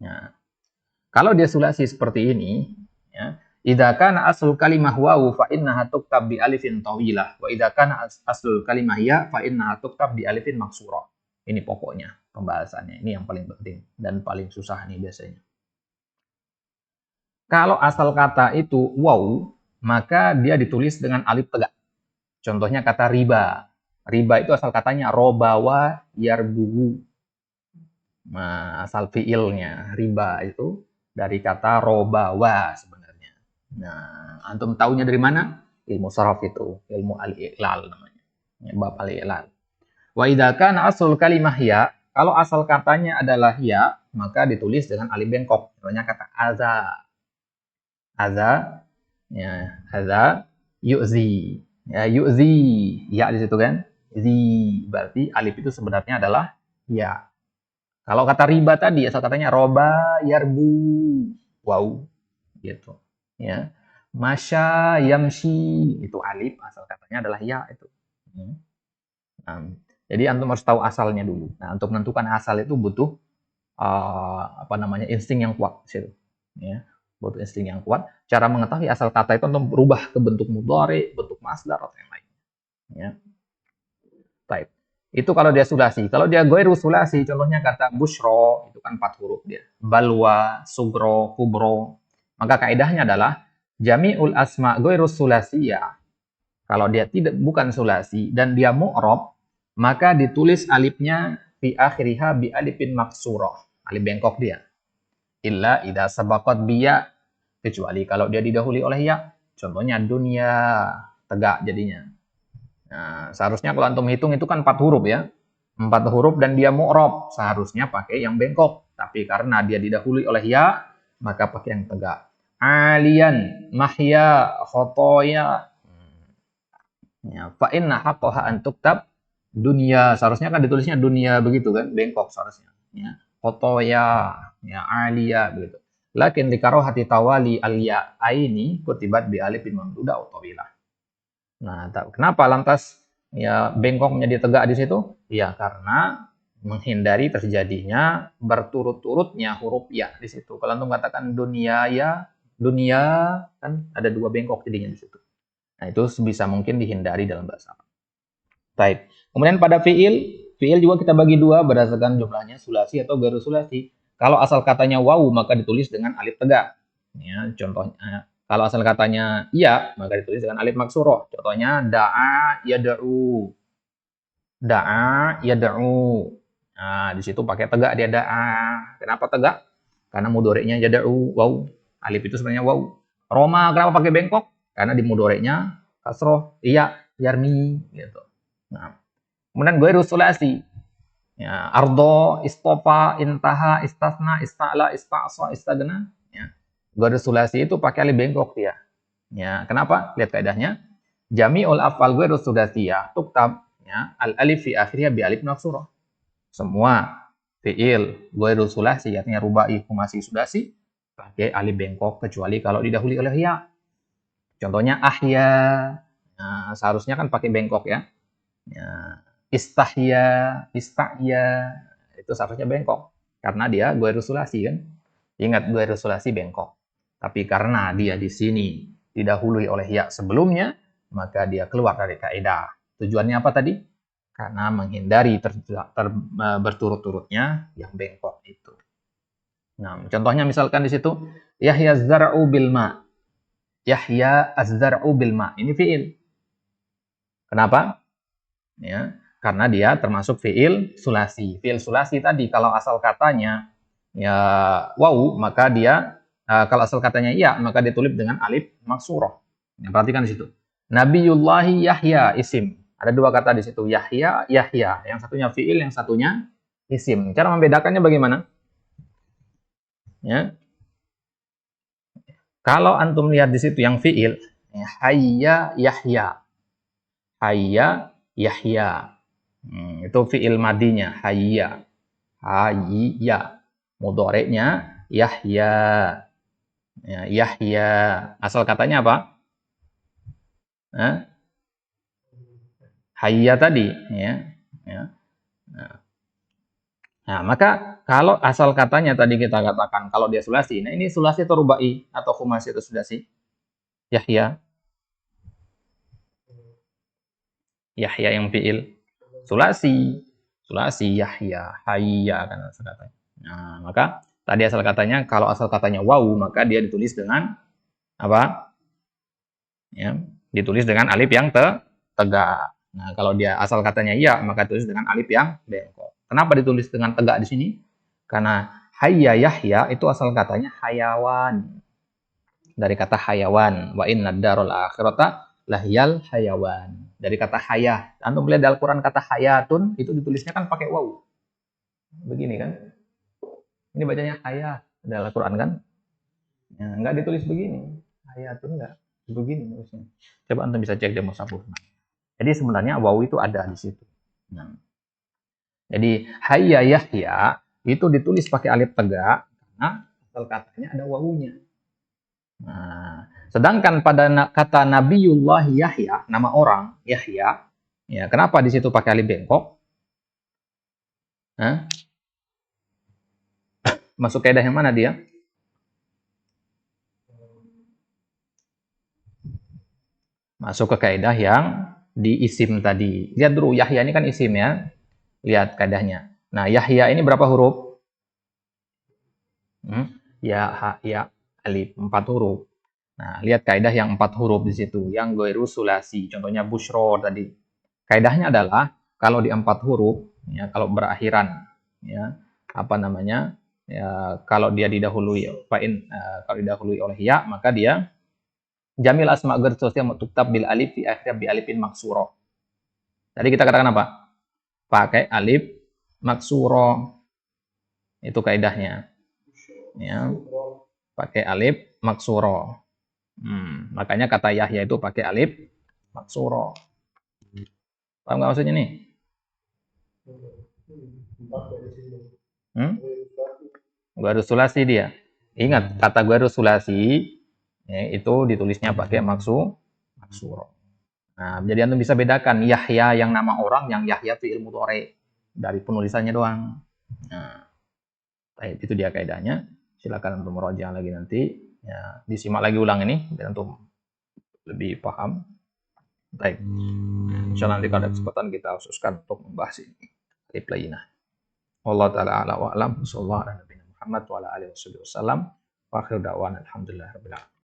Nah, kalau dia sulasi seperti ini, ya, idza kana aslul kalimah wawu fa innaha tuktab bi alifin tawilah wa idza kana aslul kalimah ya fa innaha tuktab bi alifin maksurah. Ini pokoknya pembahasannya. Ini yang paling penting dan paling susah nih biasanya. Kalau asal kata itu waw, maka dia ditulis dengan alif tegak. Contohnya kata riba. Riba itu asal katanya robawa yarbuhu. Nah, asal fiilnya riba itu dari kata robawa sebenarnya. Nah, antum tahunya dari mana? Ilmu saraf itu, ilmu al-i'lal namanya. Ya, bab al-i'lal. Wa idza kana aslul kalimah ya, kalau asal katanya adalah ya, maka ditulis dengan alif bengkok. Contohnya kata aza. Aza, ya, aza yu'zi. Ya, yu'zi, ya di situ kan? Zi, berarti alif itu sebenarnya adalah ya. Kalau kata riba tadi, asal katanya roba yarbu. Wow, gitu. Ya. Masya yamshi, itu alif, asal katanya adalah ya itu. Nah, jadi antum harus tahu asalnya dulu. Nah, untuk menentukan asal itu butuh insting yang kuat situ. Ya. Butuh insting yang kuat. Cara mengetahui asal kata itu untuk berubah ke bentuk mudhari, bentuk masdar atau yang lain. Ya. Baik. Itu kalau dia sulasi. Kalau dia ghairu sulasi, contohnya kata bushro, itu kan 4 huruf dia. Balwa, sugro, kubro. Maka kaidahnya adalah jami'ul asma ghairu sulasiyah. Kalau dia bukan sulasi dan dia mu'rab, maka ditulis alifnya fi akhiriha bi alifin maksurah. Alif bengkok dia. Illa idza sabaqat biya, kecuali kalau dia didahului oleh ya. Contohnya dunia, tegak jadinya. Nah, seharusnya kalau antum hitung itu kan 4 huruf ya. 4 huruf dan dia mu'rab, seharusnya pakai yang bengkok. Tapi karena dia didahului oleh ya, maka pakai yang tegak. Alian, mahya, khotoya. Ya, fa inna haqqaha an tuktab dunia. Seharusnya kan ditulisnya dunia begitu kan, bengkok seharusnya. Ya. Khotoya, ya alia begitu. Lakin dikarohati tawali al-ya aini kutibat bi alifin mamduda utawilah. Nah, kenapa lantas ya bengkok menjadi tegak di situ? Ya karena menghindari terjadinya berturut-turutnya huruf ya di situ. Kalau antum katakan dunia ya, dunia kan ada 2 bengkok jadinya di situ. Nah, itu sebisa mungkin dihindari dalam bahasa Arab. Baik. Kemudian pada fiil juga kita bagi dua berdasarkan jumlahnya sulasi atau ghairu sulasi. Kalau asal katanya wawu maka ditulis dengan alif tegak. Ya, contohnya kalau asal katanya iya maka ditulis dengan alif maksuroh. Contohnya da'a yad'u. Da'a yad'u. Nah, di situ pakai tegak dia da'a. Kenapa tegak? Karena mudhari'nya yad'u wawu. Alif itu sebenarnya wawu. Roma kenapa pakai bengkok? Karena di mudhari'nya kasroh. Iya, yarmi gitu. Nah, kemudian ghairu sulasi. Ya, ardo, istofa, intaha, istasna, ista'la, ista'sa, istagna. Ya. Ghairu sulasi itu pakai alif bengkok dia. Ya, kenapa? Lihat kaidahnya. Jami'ul af'al ghairu sulasiyah tuktab ya, al alif fi akhirnya bi alif maksurah. Semua fiil ghairu sulasi artinya rubai, khumasi, sudasi pakai alif bengkok kecuali kalau didahului oleh ya. Contohnya ahya. Nah, seharusnya kan pakai bengkok ya. Ya, istahya, istahya itu seharusnya bengkok karena dia ghairu sulasi kan. Ingat ghairu sulasi bengkok. Tapi karena dia di sini didahului oleh ya sebelumnya, maka dia keluar dari kaidah. Tujuannya apa tadi? Karena menghindari berturut-turutnya yang bengkok itu. Nah, contohnya misalkan di situ Yahya zar'u bil ma. Yahya az-zar'u bil ma. Ini fiil. Kenapa? Ya, karena dia termasuk fiil sulasi. Fiil sulasi tadi kalau asal katanya ya wawu maka dia kalau asal katanya iya maka ditulis dengan alif maksurah. Ya, perhatikan di situ. Nabiyullahi Yahya isim. Ada dua kata di situ Yahya, Yahya. Yang satunya fiil, yang satunya isim. Cara membedakannya bagaimana? Ya. Kalau antum lihat di situ yang fiil, ya, hayya Yahya. Hayya Yahya. Itu fiil madinya hayya. Hayya. Mudhari'nya Yahya. Ya, Yahya. Asal katanya apa? Hayya tadi, ya. Ya. Nah, maka kalau asal katanya tadi kita katakan kalau dia sulasi. Nah, ini sulasi atau rubai atau khumasi atau sulasi? Yahya. Yahya yang fiil. Sulasi. Sulasi Yahya. Hayya kan asal katanya. Nah, maka tadi asal katanya kalau asal katanya wawu maka dia ditulis dengan apa? Ya, ditulis dengan alif yang tegak. Nah, kalau dia asal katanya iya maka ditulis dengan alif yang bengkok. Kenapa ditulis dengan tegak di sini? Karena hayya Yahya itu asal katanya hayawan. Dari kata hayawan. Wa inna darul akhirata lahyal hayawan. Dari kata hayah. Antum melihat di Al-Quran kata hayatun itu ditulisnya kan pakai wawu. Begini kan. Ini bacanya hayah dalam Al-Quran kan. Ya, enggak ditulis begini. Hayatun enggak. Begini tulisnya. Coba antum bisa cek di mushaf. Jadi sebenarnya wawu itu ada di situ. Nah, jadi hayya Yahya itu ditulis pakai alif tegak karena asal katanya ada wawunya. Nah, sedangkan pada kata Nabiullah Yahya, nama orang Yahya, ya kenapa di situ pakai alif bengkok? Hah? Masuk kaidah yang mana dia? Masuk ke kaidah yang di isim tadi. Lihat dulu Yahya ini kan isim ya. Lihat kaidahnya. Nah, Yahya ini berapa huruf? Ya, ha, ya, alif, 4 huruf. Nah, lihat kaidah yang 4 huruf di situ, yang ghairu sulasi. Contohnya busyro tadi. Kaidahnya adalah kalau di 4 huruf, ya, kalau berakhiran, ya, apa namanya? Ya, kalau dia didahului kalau didahului oleh ya, maka dia jamil asma ghairu sulasi tuktab bil alif fi akhir bi alifin maksuro. Tadi kita katakan apa? Pakai alif maksuro. Itu kaidahnya. Ya. Pakai alif maksuro. Makanya kata Yahya itu pakai alif maksuro. Paham nggak maksudnya nih? Ghairu sulasi dia. Ingat kata ghairu sulasi ya, itu ditulisnya pakai maksuro. Nah, jadi antum bisa bedakan Yahya yang nama orang, yang Yahya fi'il mudhari dari penulisannya doang. Nah, itu dia kaidahnya. Silakan untuk meroja lagi nanti. Ya, disimak lagi ulang ini biar antum lebih paham. Baik. Insya Allah nanti kalau ada kesempatan kita khususkan untuk membahas ini. Alif Layinah. Allah Ta'ala ala wa alam. Sallallahu ala Nabi Muhammad wa ala alihi wasallam. Wa akhir da'wan alhamdulillah rabbil alamin.